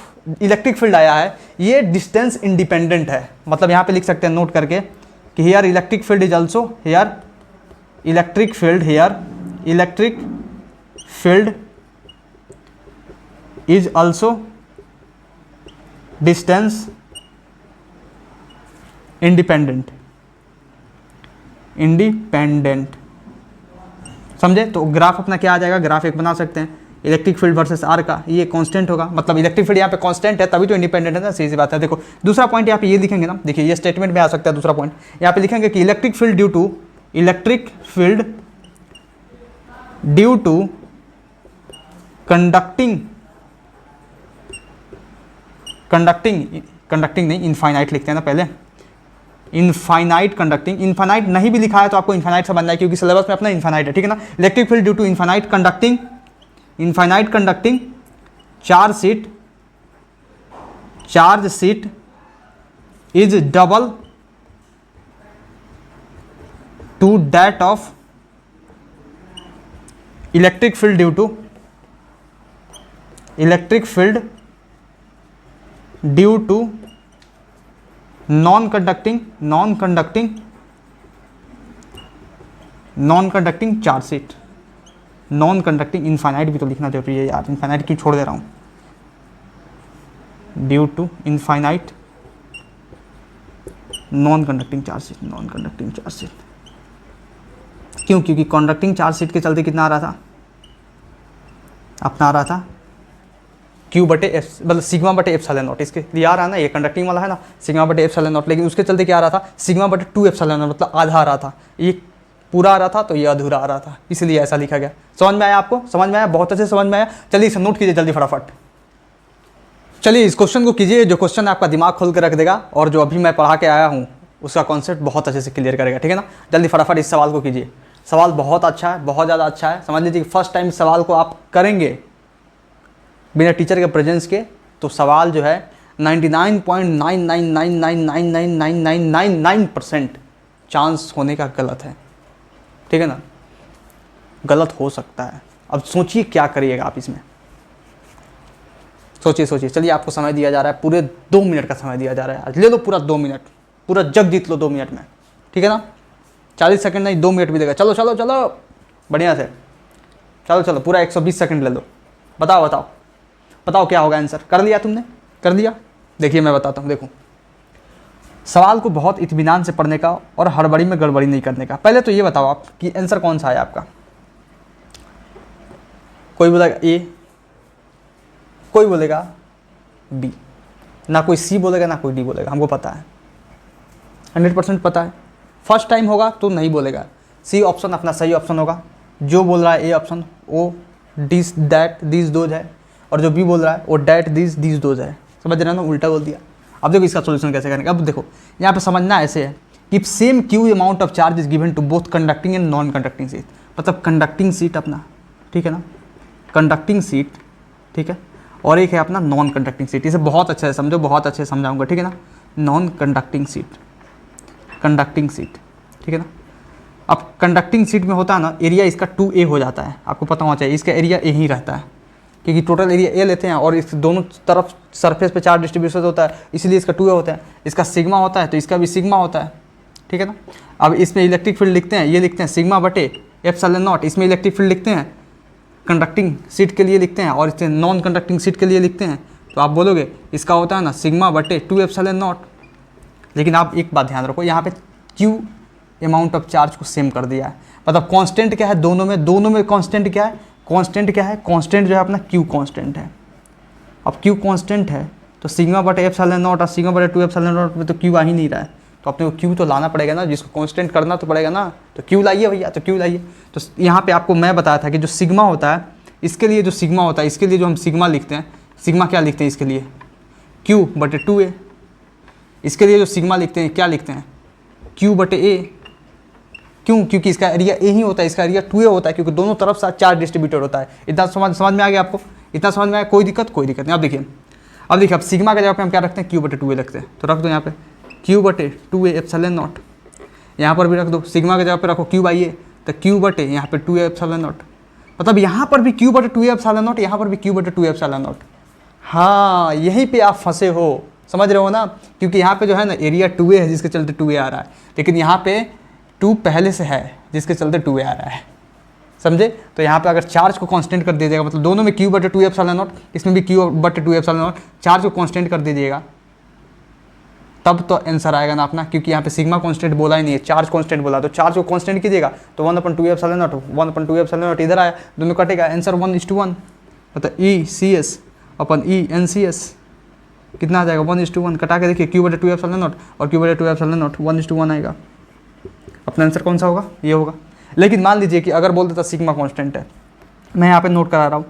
इलेक्ट्रिक फील्ड आया है ये डिस्टेंस इंडिपेंडेंट है। मतलब यहाँ पे लिख सकते हैं नोट करके कि here electric field is also, here electric field, here electric field is also distance independent, समझे। तो ग्राफ अपना क्या आ जाएगा, ग्राफ एक बना सकते हैं, इलेक्ट्रिक फील्ड वर्सेस आर का, ये कांस्टेंट होगा, मतलब इलेक्ट्रिक फील्ड यहाँ पे कांस्टेंट है तभी तो इंडिपेंडेंट है ना, सीधी सी बात है। देखो दूसरा पॉइंट यहाँ पे ये लिखेंगे ना, देखिए ये स्टेटमेंट में आ सकता है दूसरा पॉइंट, यहाँ पे लिखेंगे कि electric field due to conducting नहीं, इनफाइनाइट लिखते हैं ना पहले, इनफाइनाइट कंडक्टिंग, इनफाइनाइट नहीं भी लिखा है तो आपको इनफाइनाइट समझना है क्योंकि सिलेबस में अपना इनफाइनाइट है, ठीक है ना। Electric field due to infinite conducting charge sheet is double to that of electric field due to non conducting charge sheet. Non conducting infinite भी तो लिखना जरूरी है यार, इनफाइनाइट क्यों छोड़ दे रहा हूँ, due to infinite non conducting charge sheet. क्यों? क्योंकि कंडक्टिंग चार्ज शीट के चलते कितना आ रहा था, अपना आ रहा था Q बटे एफ, मतलब सिग्मा बटे एप्सिलॉन नॉट, इसके लिए आ रहा है ना, ये कंडक्टिंग वाला है ना, सिग्मा बटे एप्सिलॉन नॉट, लेकिन उसके चलते क्या आ रहा था, सिग्मा बटे 2 एप्सिलॉन नॉट, मतलब आधा आ रहा था, ये पूरा आ रहा था तो ये अधूरा आ रहा था, इसलिए ऐसा लिखा गया। समझ में आया आपको? समझ में आया? बहुत अच्छे समझ में आया। चलिए इसे नोट कीजिए जल्दी फटाफट। चलिए इस क्वेश्चन को कीजिए, जो क्वेश्चन आपका दिमाग खोल कर रख देगा और जो अभी मैं पढ़ा के आया हूँ उसका कॉन्सेप्ट बहुत अच्छे से क्लियर करेगा, ठीक है ना। जल्दी फटाफट इस सवाल को कीजिए। सवाल बहुत अच्छा है, बहुत ज़्यादा अच्छा है। समझ लीजिए कि फर्स्ट टाइम सवाल को आप करेंगे बिना टीचर के प्रेजेंस के तो सवाल जो है 99.9999999999% चांस होने का गलत है, ठीक है ना, गलत हो सकता है। अब सोचिए क्या करिएगा आप इसमें, सोचिए। चलिए आपको समय दिया जा रहा है, पूरे 2 मिनट का समय दिया जा रहा है, आज ले लो पूरा 2 मिनट, पूरा जग जीत लो 2 मिनट में, ठीक है ना। 40 सेकंड नहीं, 2 मिनट भी देगा। चलो बढ़िया से, चलो पूरा 120 सेकंड ले लो। बताओ क्या होगा आंसर। कर लिया तुमने? कर लिया? देखिए मैं बताता हूँ। देखो सवाल को बहुत इत्मीनान से पढ़ने का और हड़बड़ी में गड़बड़ी नहीं करने का। पहले तो ये बताओ आप कि आंसर कौन सा है आपका। कोई बोलेगा ए, कोई बोलेगा बी, ना कोई सी बोलेगा ना कोई डी बोलेगा। हमको पता है, 100% पता है। फर्स्ट टाइम होगा तो नहीं बोलेगा। सी ऑप्शन अपना सही ऑप्शन होगा। जो बोल रहा है ए ऑप्शन वो दिस दैट दिस दोज है, और जो बी बोल रहा है वो डैट दिस दोज है। समझ रहे हो ना, उल्टा बोल दिया। अब देखो इसका सोल्यूशन कैसे करेंगे। अब देखो यहाँ पे समझना ऐसे है कि same Q amount of charge is given to both conducting and non conducting sheet. मतलब कंडक्टिंग सीट अपना, ठीक है ना, कंडक्टिंग सीट, ठीक है, और एक है अपना नॉन कंडक्टिंग सीट। इसे बहुत अच्छे से समझो, बहुत अच्छे से समझाऊंगा, ठीक है ना। नॉन कंडक्टिंग सीट, ठीक है ना। अब कंडक्टिंग सीट में होता है ना, एरिया इसका 2A हो जाता है, आपको पता होना चाहिए। इसका एरिया A ही रहता है क्योंकि टोटल एरिया A लेते हैं और इस दोनों तरफ सरफेस पे चार्ज डिस्ट्रीब्यूशन होता है, इसलिए इसका 2A होता है। इसका सिग्मा होता है तो इसका भी सिग्मा होता है, ठीक है ना। अब इसमें इलेक्ट्रिक फील्ड लिखते हैं, ये लिखते हैं सिग्मा बटे एप्सिलॉन नॉट। इसमें इलेक्ट्रिक फील्ड लिखते हैं कंडक्टिंग सीट के लिए लिखते हैं और इसमें नॉन कंडक्टिंग सीट के लिए लिखते हैं। तो आप बोलोगे इसका होता है ना सिग्मा बटे 2 एप्सिलॉन नॉट। लेकिन आप एक बात ध्यान रखो, यहाँ पे क्यू अमाउंट ऑफ चार्ज को सेम कर दिया है। मतलब कांस्टेंट क्या है दोनों में कांस्टेंट क्या है, कांस्टेंट जो है अपना क्यू कांस्टेंट है। अब क्यू कांस्टेंट है तो सिग्मा बटे एप्सिलॉन नॉट और सिग्मा बटे 2 एप्सिलॉन नॉट में तो क्यू आ ही नहीं रहा है, तो अपने को क्यू तो लाना पड़ेगा ना, जिसको कांस्टेंट करना तो पड़ेगा ना। तो क्यू लाइए भैया, तो क्यू लाइए। तो यहाँ पे आपको मैं बताया था कि जो सिग्मा होता है, इसके लिए जो सिग्मा होता है, इसके लिए जो हम सिग्मा लिखते हैं, सिग्मा क्या लिखते हैं इसके लिए, क्यू बटे 2A। इसके लिए जो सिग्मा लिखते हैं क्या लिखते हैं, क्यू बटे A। क्यों? क्योंकि इसका एरिया A ही होता है, इसका एरिया 2A होता है, क्योंकि दोनों तरफ से चार्ज डिस्ट्रीब्यूटेड होता है। इतना समझ में आ गया आपको? इतना समझ में आया? कोई दिक्कत नहीं। अब देखिए अब सिग्मा के जगह पे हम क्या रखते हैं, क्यू बटे 2A रखते हैं। तो रख दो यहाँ पे क्यू बटे 2A एप्सिलॉन नॉट। यहाँ पर भी रख दो, सिग्मा के जगह पे रखो क्यू बाई ए, तो क्यू बटे यहाँ पे 2A एप्सिलॉन नॉट। मतलब यहाँ पर भी क्यू बटे 2A एप्सिलॉन नॉट, यहाँ पर भी क्यू बटे 2A एप्सिलॉन नॉट। हाँ, यहीं पे आप फंसे हो, समझ रहे हो ना। क्योंकि यहाँ पे जो है ना एरिया 2A है जिसके चलते 2A आ रहा है, लेकिन यहाँ पे 2 पहले से है जिसके चलते 2A आ रहा है, समझे। तो यहाँ पे अगर चार्ज को कांस्टेंट कर दीजिएगा, मतलब दोनों में क्यू बटे 2 एप्सिलॉन नॉट, इसमें भी क्यू बटे 2 एप्सिलॉन नॉट, चार्ज को कांस्टेंट कर दीजिएगा, तब तो आंसर आएगा ना अपना। क्योंकि यहाँ पे सिग्मा कांस्टेंट बोला ही नहीं है, चार्ज कांस्टेंट बोला। तो चार्ज को कांस्टेंट कीजिएगा तो 1/2 एप्सिलॉन नॉट, 1/2 एप्सिलॉन नॉट इधर आया, दोनों कटेगा, आंसर 1:1। मतलब ई सी एस अपन ई एन सी एस कितना आ जाएगा 1:1। कटा के देखिए Q/2ε0 और Q/2ε0 1:1 आएगा। अपना आंसर कौन सा होगा, ये होगा। लेकिन मान लीजिए कि अगर बोल देता सिग्मा कांस्टेंट है, मैं यहाँ पे नोट करा रहा हूँ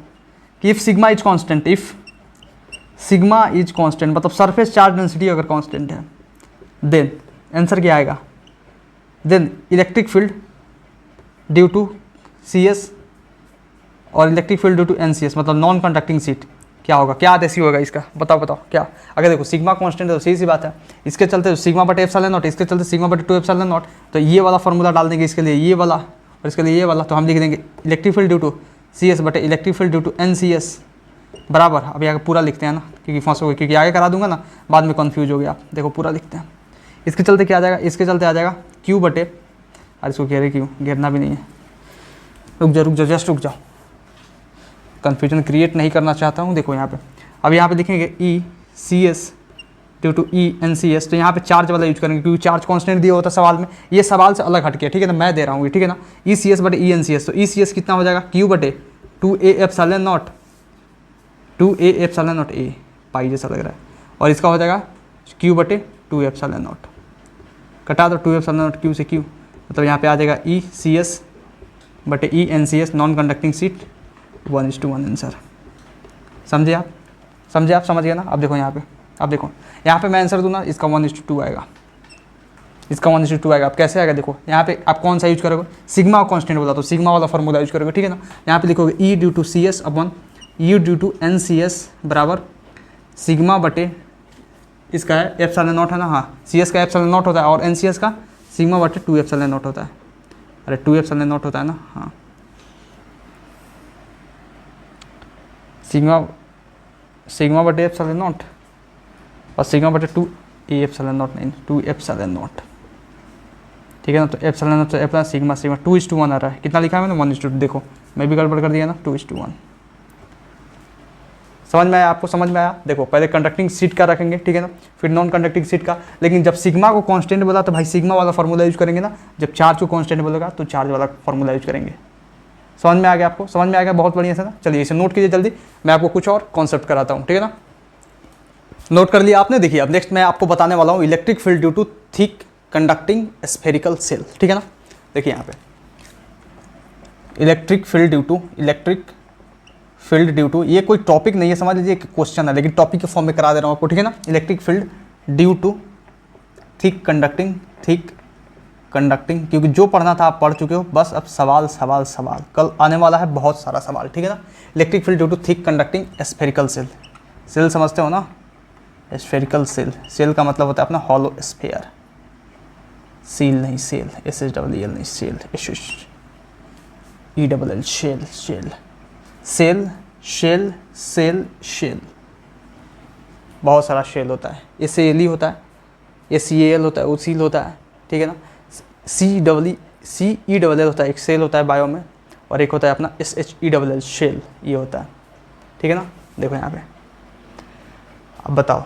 कि if sigma is constant, if sigma is constant मतलब सरफेस चार्ज डेंसिटी अगर कांस्टेंट है, देन आंसर क्या आएगा, then electric field due to C S और electric field due to N C S मतलब नॉन कंडक्टिंग सीट क्या होगा, क्या रेशियो होगा इसका, बताओ बताओ क्या। अगर देखो सिग्मा कांस्टेंट है तो सही सी बात है, इसके चलते सिग्मा बटे एप्सिलॉन नॉट, इसके चलते सिग्मा बटे 2 एप्सिलॉन नॉट, तो ये वाला फॉर्मूला डाल देंगे इसके लिए ये वाला और इसके लिए ये वाला, तो हम लिख देंगे electric field due to C S बटे electric field due to N C S बराबर। अब यहाँ पूरा लिखते हैं ना, क्योंकि फंसोगे, क्योंकि आगे करा दूंगा ना बाद में कन्फ्यूज हो गया आप। देखो पूरा लिखते हैं, इसके चलते क्या आ जाएगा, इसके चलते आ जाएगा Q बटे, अरे इसको घेरे क्यों, घेरना भी नहीं है, रुक जाओ जस्ट रुक जाओ, कन्फ्यूजन क्रिएट नहीं करना चाहता हूँ। देखो यहाँ पे, अब यहाँ पे लिखेंगे E C S due to E N C S, तो यहाँ पे चार्ज वाला यूज करेंगे क्योंकि चार्ज कांस्टेंट दिया होता है सवाल में, ये सवाल से अलग हटके, ठीक है ना, मैं दे रहा हूँ ठीक है ना। ई सी एस बटे ई एन सी एस, तो ई सी एस कितना हो जाएगा Q बटे 2a epsilon naught, 2a epsilon naught A, pi जैसा लग रहा है, और इसका हो जाएगा Q बटे 2 एप्सिलॉन नॉट, कटा दो 2 एप्सिलॉन नॉट Q से Q, मतलब यहाँ पे आ जाएगा ई सी एस बटे E N C S non conducting sheet 1:1 answer. समझे आप, समझ गए ना। अब देखो यहाँ पे, अब देखो यहाँ पे मैं आंसर दूँ ना, इसका 1:2 आएगा, इसका 1:2 आएगा। अब कैसे आएगा देखो, यहाँ पे आप कौन सा यूज करोगे, सिग्मा कांस्टेंट बोला तो सिग्मा वाला फॉर्मूला यूज करोगे, ठीक है ना। यहाँ पे लिखोगे E due to C S upon U due to N C S बराबर सिग्मा बटे, इसका है एप्सिलॉन नॉट है ना, हाँ सी एस का एप्सिलॉन नॉट होता है और एन सी एस का सिग्मा बटे 2 एप्सिलॉन नॉट होता है, अरे 2 एप्सिलॉन नॉट होता है ना, हाँ सिग्मा बटे एप्सिलॉन नॉट और सिग्मा बटे 2 ए एप्सिलॉन नॉट, नहीं 2 एप्सिलॉन नॉट, ठीक है ना। तो एप्सिलॉन नॉट से एप्सिलॉन सिग्मा 2:1 आ रहा है, कितना लिखा है मैंने 1:2, देखो मैं भी गड़बड़ कर दिया ना 2:1। समझ में आया आपको, समझ में आया। देखो पहले कंडक्टिंग सीट का रखेंगे, ठीक है ना, फिर नॉन कंडक्टिंग सीट का, लेकिन जब सिग्मा को कांस्टेंट बोला तो भाई सिग्मा वाला फॉर्मूला यूज करेंगे ना, जब चार्ज को कांस्टेंट बोलेगा तो चार्ज वाला फॉर्मूला यूज करेंगे। समझ में आ गया आपको, समझ में आ गया, बहुत बढ़िया से ना। चलिए इसे नोट कीजिए जल्दी, मैं आपको कुछ और कॉन्सेप्ट कराता हूँ, ठीक है ना। नोट कर लिया आपने, देखिए अब नेक्स्ट मैं आपको बताने वाला हूँ electric field due to thick conducting spherical shell, ठीक है ना। देखिए यहाँ पे इलेक्ट्रिक फील्ड ड्यू टू, ये कोई टॉपिक नहीं है, समझ लीजिए क्वेश्चन है, लेकिन टॉपिक के फॉर्म में करा दे रहा हूँ आपको, ठीक है ना। Electric field due to thick conducting, क्योंकि जो पढ़ना था आप पढ़ चुके हो, बस अब सवाल, कल आने वाला है बहुत सारा सवाल, ठीक है ना। Electric field due to thick conducting spherical shell, shell समझते हो ना, स्फेरिकल सेल, सेल का मतलब होता है अपना हॉलो स्फेयर, सील नहीं सेल, SHEL नहीं सेल, ELL शेल, बहुत सारा शेल होता है, SALE होता है, SEAL होता है, OCL होता है, ठीक है ना। CELL होता है, एक सेल होता है बायो में, और एक होता है अपना SHEL शेल, ये होता है, ठीक है ना। देखो यहाँ पे, अब बताओ,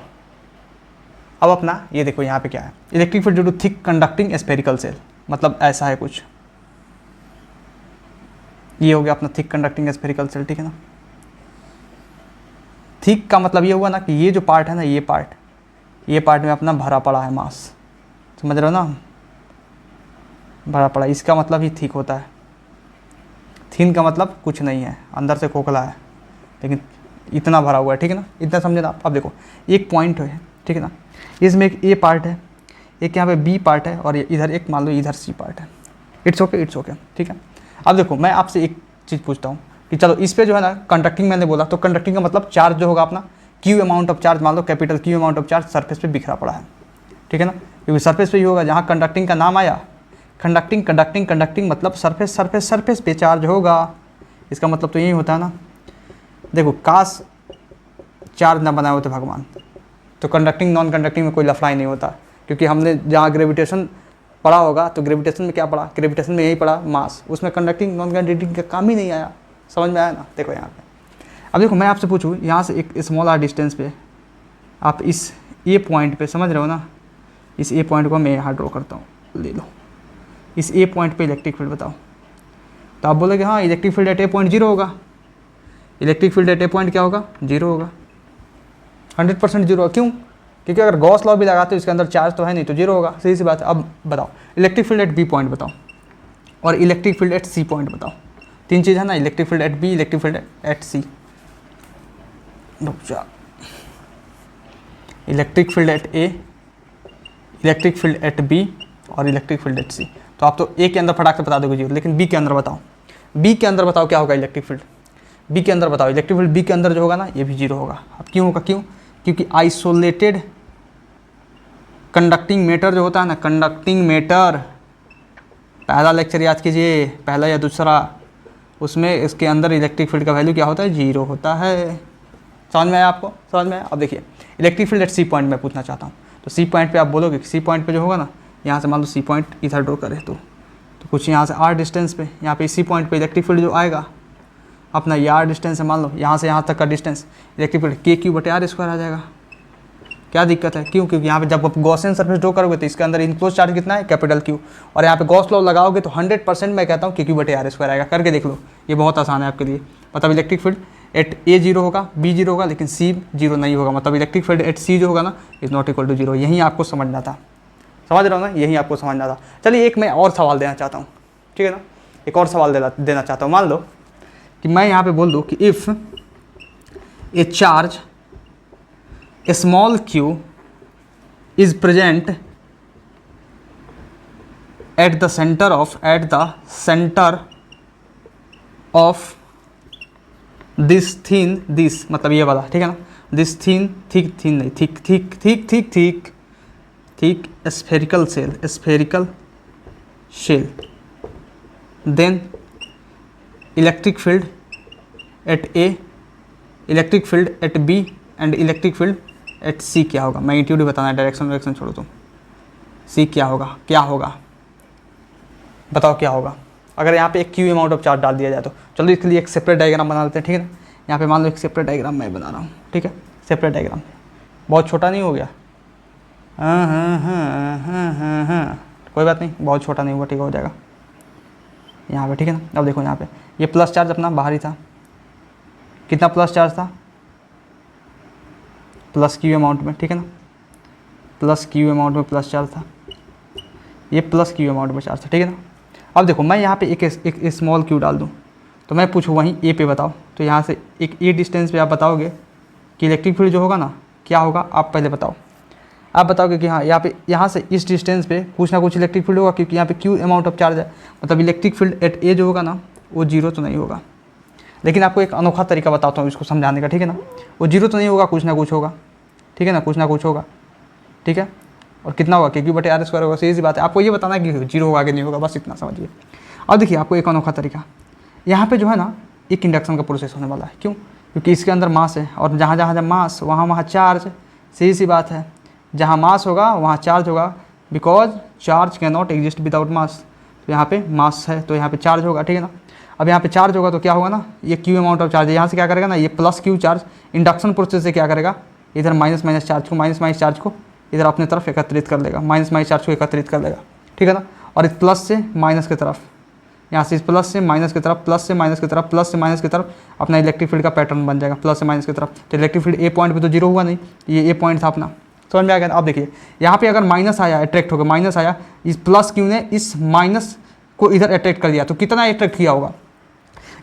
अब अपना ये देखो यहाँ पे क्या है, electric field due to thick conducting spherical shell, मतलब ऐसा है कुछ, ये हो गया अपना थिक कंडक्टिंग स्फेरिकल सेल, ठीक है ना। थिक का मतलब ये हुआ ना कि ये जो पार्ट है ना, ये पार्ट में अपना भरा पड़ा है मास, समझ रहे हो ना, भरा पड़ा, इसका मतलब ही थिक होता है। थिन का मतलब कुछ नहीं है, अंदर से खोखला है, लेकिन इतना भरा हुआ है, ठीक है ना, इतना समझे ना। अब देखो एक पॉइंट है, ठीक है ना, इसमें एक ए पार्ट है, एक यहाँ पे बी पार्ट है, और इधर एक मान लो इधर सी पार्ट है। इट्स ओके, ठीक है। अब देखो मैं आपसे एक चीज़ पूछता हूँ कि चलो इस पे जो है ना कंडक्टिंग मैंने बोला, तो कंडक्टिंग का मतलब चार्ज जो होगा अपना Q अमाउंट ऑफ चार्ज, मान लो capital Q amount of charge surface पे बिखरा पड़ा है, ठीक है ना, क्योंकि सरफेस पे ही होगा, जहाँ कंडक्टिंग का नाम आया, कंडक्टिंग मतलब सरफेस पे चार्ज होगा, इसका मतलब तो यही होता है ना। देखो काश चार्ज ना बनाए होते भगवान, तो कंडक्टिंग नॉन कंडक्टिंग में कोई लफड़ा ही नहीं होता, क्योंकि हमने जहाँ ग्रेविटेशन पढ़ा होगा तो ग्रेविटेशन में क्या पढ़ा, ग्रेविटेशन में यही पढ़ा मास, उसमें कंडक्टिंग नॉन कंडक्टिंग का काम ही नहीं आया, समझ में आया ना। देखो यहाँ पे, अब देखो मैं आपसे पूछूँ, यहाँ से एक स्मॉल आर डिस्टेंस पे आप इस ए पॉइंट पे, समझ रहे हो ना, इस ए पॉइंट को मैं यहाँ ड्रॉ करता हूँ, ले लो, इस ए पॉइंट पे इलेक्ट्रिक फील्ड बताओ, तो आप बोलोगे हाँ electric field at A point 0 होगा, electric field at A point क्या होगा, 0 होगा, 100% 0 होगा। क्यों? क्योंकि अगर गॉस लॉ भी लगाते हो इसके अंदर चार्ज तो है नहीं, तो 0 होगा, सही सी बात है। अब बताओ electric field at B point बताओ और electric field at C point बताओ। तीन चीज़ है ना, electric field at B, electric field at C, electric field at A, electric field at B और इलेक्ट्रिक फील्ड एट सी। तो आप तो ए के अंदर फटाक से बता दोगे 0, लेकिन बी के अंदर बताओ, बी के अंदर बताओ क्या होगा इलेक्ट्रिक फील्ड, बी के अंदर बताओ इलेक्ट्रिक फील्ड बी के अंदर जो होगा ना ये भी 0 होगा। अब क्यों होगा, क्यों? क्योंकि आइसोलेटेड कंडक्टिंग मैटर जो होता है ना, कंडक्टिंग मैटर, पहला लेक्चर याद कीजिए, पहला या दूसरा, उसमें इसके अंदर इलेक्ट्रिक फील्ड का वैल्यू क्या होता है, 0 होता है। समझ में आया आपको, समझ में आया? अब देखिए electric field at C point में पूछना चाहता हूँ, तो सी पॉइंट पे आप बोलोगे सी पॉइंट पे जो होगा ना, यहाँ से मान लो सी पॉइंट इधर ड्रॉ करें तो कुछ यहाँ से आर डिस्टेंस पे, यहाँ पे सी पॉइंट पे इलेक्ट्रिक फील्ड जो आएगा अपना ये आर डिस्टेंस है, मान लो यहाँ से यहाँ तक का डिस्टेंस, इलेक्ट्रिक फील्ड के क्यू बटे आर स्क्वायर आ जाएगा। क्या दिक्कत है? क्यों? क्योंकि यहाँ पे जब आप गॉसियन सरफेस ड्रॉ करोगे तो इसके अंदर इनक्लोज चार्ज कितना है, कैपिटल क्यू, और यहाँ पे गॉस लॉ लगाओगे तो 100% मैं कहता हूँ के क्यू बटे आर स्क्वायर आएगा। करके देख लो, ये बहुत आसान है आपके लिए। मतलब इलेक्ट्रिक फील्ड एट ए 0 होगा, बी 0 होगा, लेकिन सी 0 नहीं होगा। मतलब इलेक्ट्रिक फील्ड एट सी जो होगा ना इज नॉट इक्वल टू 0। यही आपको समझना था, समझ रहे हो ना, यही आपको समझना था। चलिए एक मैं और सवाल देना चाहता हूँ, ठीक है ना, एक और सवाल देना चाहता हूँ। मान लो कि मैं यहाँ पे बोल दूँ कि if A charge small Q is present at the center of this thin, this मतलब ये वाला, ठीक है ना, this thin नहीं, thick spherical shell, then electric field at A, electric field at B and electric field at C क्या होगा। मैं इंट्यूटिव बताना है, डायरेक्शन छोड़ो तुम। सी क्या होगा बताओ क्या होगा। अगर यहाँ पे एक क्यू अमाउंट ऑफ चार्ज डाल दिया जाए तो चलो इसके लिए एक सेपरेट डायग्राम बना लेते हैं, ठीक है ना। यहाँ पे मान लो एक सेपरेट डायग्राम मैं बना रहा हूँ, ठीक है, सेपरेट डायग्राम। बहुत छोटा नहीं हो गया? हाँ, कोई बात नहीं, बहुत छोटा नहीं हुआ, ठीक हो जाएगा यहाँ पे, ठीक है ना। अब देखो यहाँ पे ये प्लस चार्ज अपना बाहर ही था, कितना प्लस चार्ज था, प्लस क्यू अमाउंट में, ठीक है ना, प्लस क्यू अमाउंट में प्लस चार्ज था, ये प्लस क्यू अमाउंट में चार्ज था, ठीक है ना। अब देखो मैं यहाँ पे एक स्मॉल क्यू डाल दूँ तो मैं पूछूँ वहीं ए पे बताओ, तो यहाँ से एक ए डिस्टेंस पे आप बताओगे कि इलेक्ट्रिक फील्ड जो होगा ना क्या होगा। आप पहले बताओ, आप बताओगे कि हाँ यहाँ से इस डिस्टेंस पे कुछ ना कुछ इलेक्ट्रिक फील्ड होगा, क्योंकि यहाँ पे क्यू अमाउंट ऑफ चार्ज है। मतलब इलेक्ट्रिक फील्ड एट ए जो होगा ना वो 0 तो नहीं होगा, लेकिन आपको एक अनोखा तरीका बताता हूँ इसको समझाने का, ठीक है ना। वो 0 तो नहीं होगा, कुछ ना कुछ होगा, ठीक है ना, कुछ ना कुछ होगा, ठीक है। और कितना होगा, के क्यू बटे आर स्क्वायर होगा। सही सी बात है, आपको ये बताना है कि 0 होगा कि नहीं होगा, बस इतना समझिए। अब देखिए आपको एक अनोखा तरीका, यहाँ पे जो है ना एक इंडक्शन का प्रोसेस होने वाला है। क्यों? क्योंकि इसके अंदर मास है, और जहाँ जहाँ मास वहाँ चार्ज। सही सी बात है, जहाँ मास होगा वहाँ चार्ज होगा, because charge can not exist without mass. तो यहाँ पे मास है तो यहाँ पे चार्ज होगा, ठीक है ना। अब यहाँ पे चार्ज होगा तो क्या होगा ना, ये क्यू अमाउंट ऑफ चार्ज है, यहाँ से क्या करेगा ना, ये plus Q charge induction process से क्या करेगा, इधर माइनस चार्ज को इधर अपने तरफ एकत्रित कर लेगा, माइनस चार्ज को एकत्रित कर लेगा, ठीक है ना। और इस प्लस से माइनस की तरफ, यहाँ से इस प्लस से माइनस की तरफ, प्लस से माइनस की तरफ, प्लस से माइनस की तरफ अपना इलेक्ट्रिक फील्ड का पैटर्न बन जाएगा, प्लस से माइनस की तरफ। तो इलेक्ट्रिक फील्ड ए पॉइंट पे तो 0 हुआ नहीं, ये ए पॉइंट था अपना, समझ में आ गया। अब देखिए यहाँ पे अगर माइनस आया, अट्रैक्ट होगा, माइनस आया, इस प्लस क्यू ने इस माइनस को इधर अट्रैक्ट कर दिया, तो कितना अट्रैक्ट किया होगा,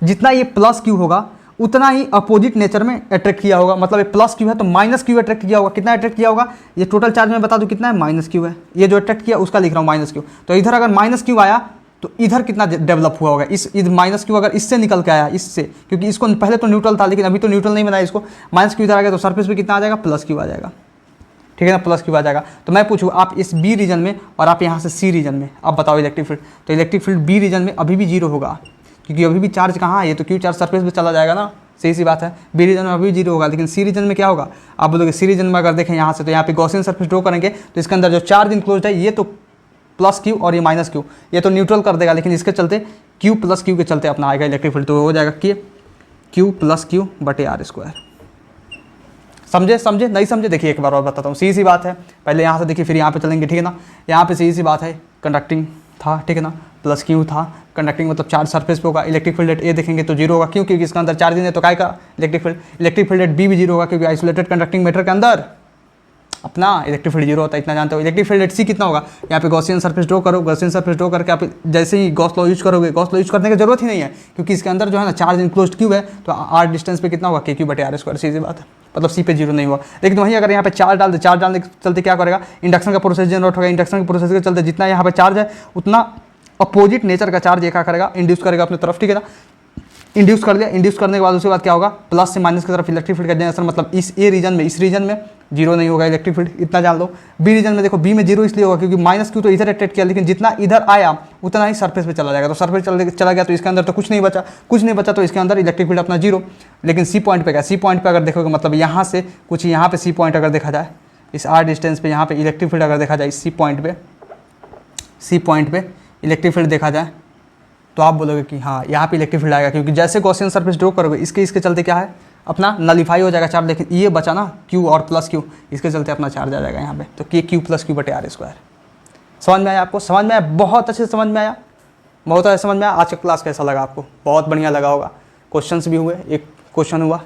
जितना ये प्लस क्यू होगा उतना ही अपोजिट नेचर में अट्रैक्ट किया होगा। मतलब ये प्लस क्यू है तो माइनस क्यू अट्रैक्ट किया होगा। कितना अट्रैक्ट किया होगा, ये टोटल चार्ज में बता दूं कितना है, माइनस क्यू है। ये जो अट्रैक्ट किया उसका लिख रहा हूँ माइनस क्यू। तो इधर अगर माइनस क्यू आया तो इधर कितना डेवलप हुआ होगा, इस माइनस क्यू अगर इससे निकल के आया, इससे, क्योंकि इसको पहले तो न्यूट्रल था लेकिन अभी तो न्यूट्रल नहीं बनाया इसको, माइनस क्यू इधर आ गया तो सरफेस पे कितना आ जाएगा, प्लस क्यू आ जाएगा, ठीक है ना, प्लस क्यू आ जाएगा। तो मैं पूछूँ आप इस बी रीजन में और आप यहाँ से सी रीजन में, आप बताओ इलेक्ट्रिक फील्ड। तो इलेक्ट्रिक फील्ड बी रीजन में अभी भी 0 होगा, क्योंकि अभी भी चार्ज कहाँ है, ये तो क्यू चार्ज सरफेस पे चला जाएगा ना। सही सी बात है, बी रीजन में अभी 0 होगा, लेकिन सी रीजन में क्या होगा, आप बोलोगे सी रीजन में अगर देखें यहाँ से, तो यहाँ पे गॉसियन सरफेस ड्रॉ करेंगे तो इसके अंदर जो चार्ज इंक्लोज है ये तो प्लस क्यू और ये माइनस क्यू, ये तो न्यूट्रल कर देगा, लेकिन इसके चलते क्यू प्लस क्यू के चलते अपना आएगा इलेक्ट्रिक फील्ड, तो हो जाएगा कि क्यू प्लस क्यू बटे आर स्क्वायर। समझे नहीं समझे, देखिए एक बार और बताता हूँ। सी बात है, पहले यहाँ से देखिए फिर यहाँ पे चलेंगे, ठीक है ना। यहाँ पे सी बात है, कंडक्टिंग था, ठीक है ना, प्लस क्यू था। कंडक्टिंग मतलब चार्ज सरफेस पे होगा। इलेक्ट्रिक फील्ड एट ए देखेंगे तो जीरो होगा, क्यों? क्योंकि इसके अंदर चार्ज नहीं है, तो काय का इलेक्ट्रिक फील्ड एट बी भी जीरो होगा, क्योंकि आइसोलेटेड कंडक्टिंग मैटर के अंदर अपना इलेक्ट्रिक फील्ड जीरो होता है, इतना जानते हो। इलेक्ट्रिक फील्ड एट सी कितना होगा? यहाँ पे गॉसियन सरफेस ड्रॉ करो, गॉसियन सरफेस ड्रॉ करके आप जैसे ही गॉस लॉ यूज करोगे, गॉस लॉ यूज करने की जरूरत ही नहीं है, क्योंकि इसके अंदर जो है ना चार्ज इंक्लोज्ड क्यूब है, तो आर डिस्टेंस पे कितना होगा? के क्यू बटे आर स्क्वायर, सीधी बात है, मतलब सी पे जीरो नहीं हुआ। लेकिन वहीं अगर यहाँ पे चार्ज डाल दे, चार्ज डालने के चलते क्या करेगा? इंडक्शन का प्रोसेस जनरेट होगा, इंडक्शन के प्रोसेस के चलते जितना यहाँ पे चार्ज है उतना अपोजिट नेचर का चार्ज क्या करेगा? इंड्यूस करेगा अपनी तरफ, ठीक है ना। इंड्यूस कर दिया, इंड्यूस करने के बाद उसके बाद क्या होगा? प्लस से माइनस की तरफ इलेक्ट्रिक फील्ड का जनरेशन, मतलब इस ए रीजन में, इस रीजन में जीरो नहीं होगा इलेक्ट्रिक फील्ड, इतना जान लो। बी रीजन में देखो, बी में जीरो इसलिए होगा क्योंकि माइनस क्यू तो इधर अट्रैक्ट किया, लेकिन जितना इधर आया उतना ही सरफेस पे चला जाएगा, तो सरफेस चला गया तो इसके अंदर तो कुछ नहीं बचा, तो इसके अंदर इलेक्ट्रिक फील्ड अपना जीरो। लेकिन सी पॉइंट पे क्या? सी पॉइंट पे अगर देखोगे, मतलब यहाँ से कुछ यहाँ पे सी पॉइंट अगर देखा जाए, इस आर डिस्टेंस पे यहाँ पे इलेक्ट्रिक फील्ड अगर देखा जाए, सी पॉइंट पे इलेक्ट्रिक फील्ड देखा जाए, तो आप बोलोगे कि हाँ यहाँ पे इलेक्ट्रिक फील्ड आएगा, क्योंकि जैसे गॉसियन सरफेस ड्रॉ करोगे इसके चलते क्या है? अपना नलीफाई हो जाएगा चार्ज। लेकिन ये बचा ना क्यू और प्लस क्यू, इसके चलते अपना चार्ज आ जाएगा यहाँ पे, तो के क्यू प्लस क्यू बटे आर स्क्वायर। समझ में आया आपको? समझ में आया? बहुत अच्छे से समझ में आया, बहुत अच्छे समझ में आया। आज का क्लास कैसा लगा आपको? बहुत बढ़िया लगा होगा। क्वेश्चंस भी हुए, एक क्वेश्चन हुआ,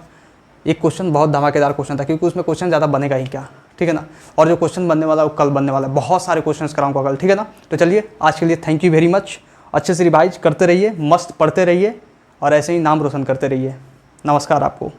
एक क्वेश्चन बहुत धमाकेदार क्वेश्चन था, क्योंकि उसमें क्वेश्चन ज़्यादा बनेगा ही क्या, ठीक है ना। और जो क्वेश्चन बनने वाला है वो कल बनने वाला है, बहुत सारे क्वेश्चन कराऊंगा कल, ठीक है ना। तो चलिए आज के लिए थैंक यू वेरी मच। अच्छे से रिवाइज करते रहिए, मस्त पढ़ते रहिए और ऐसे ही नाम रोशन करते रहिए। नमस्कार आपको।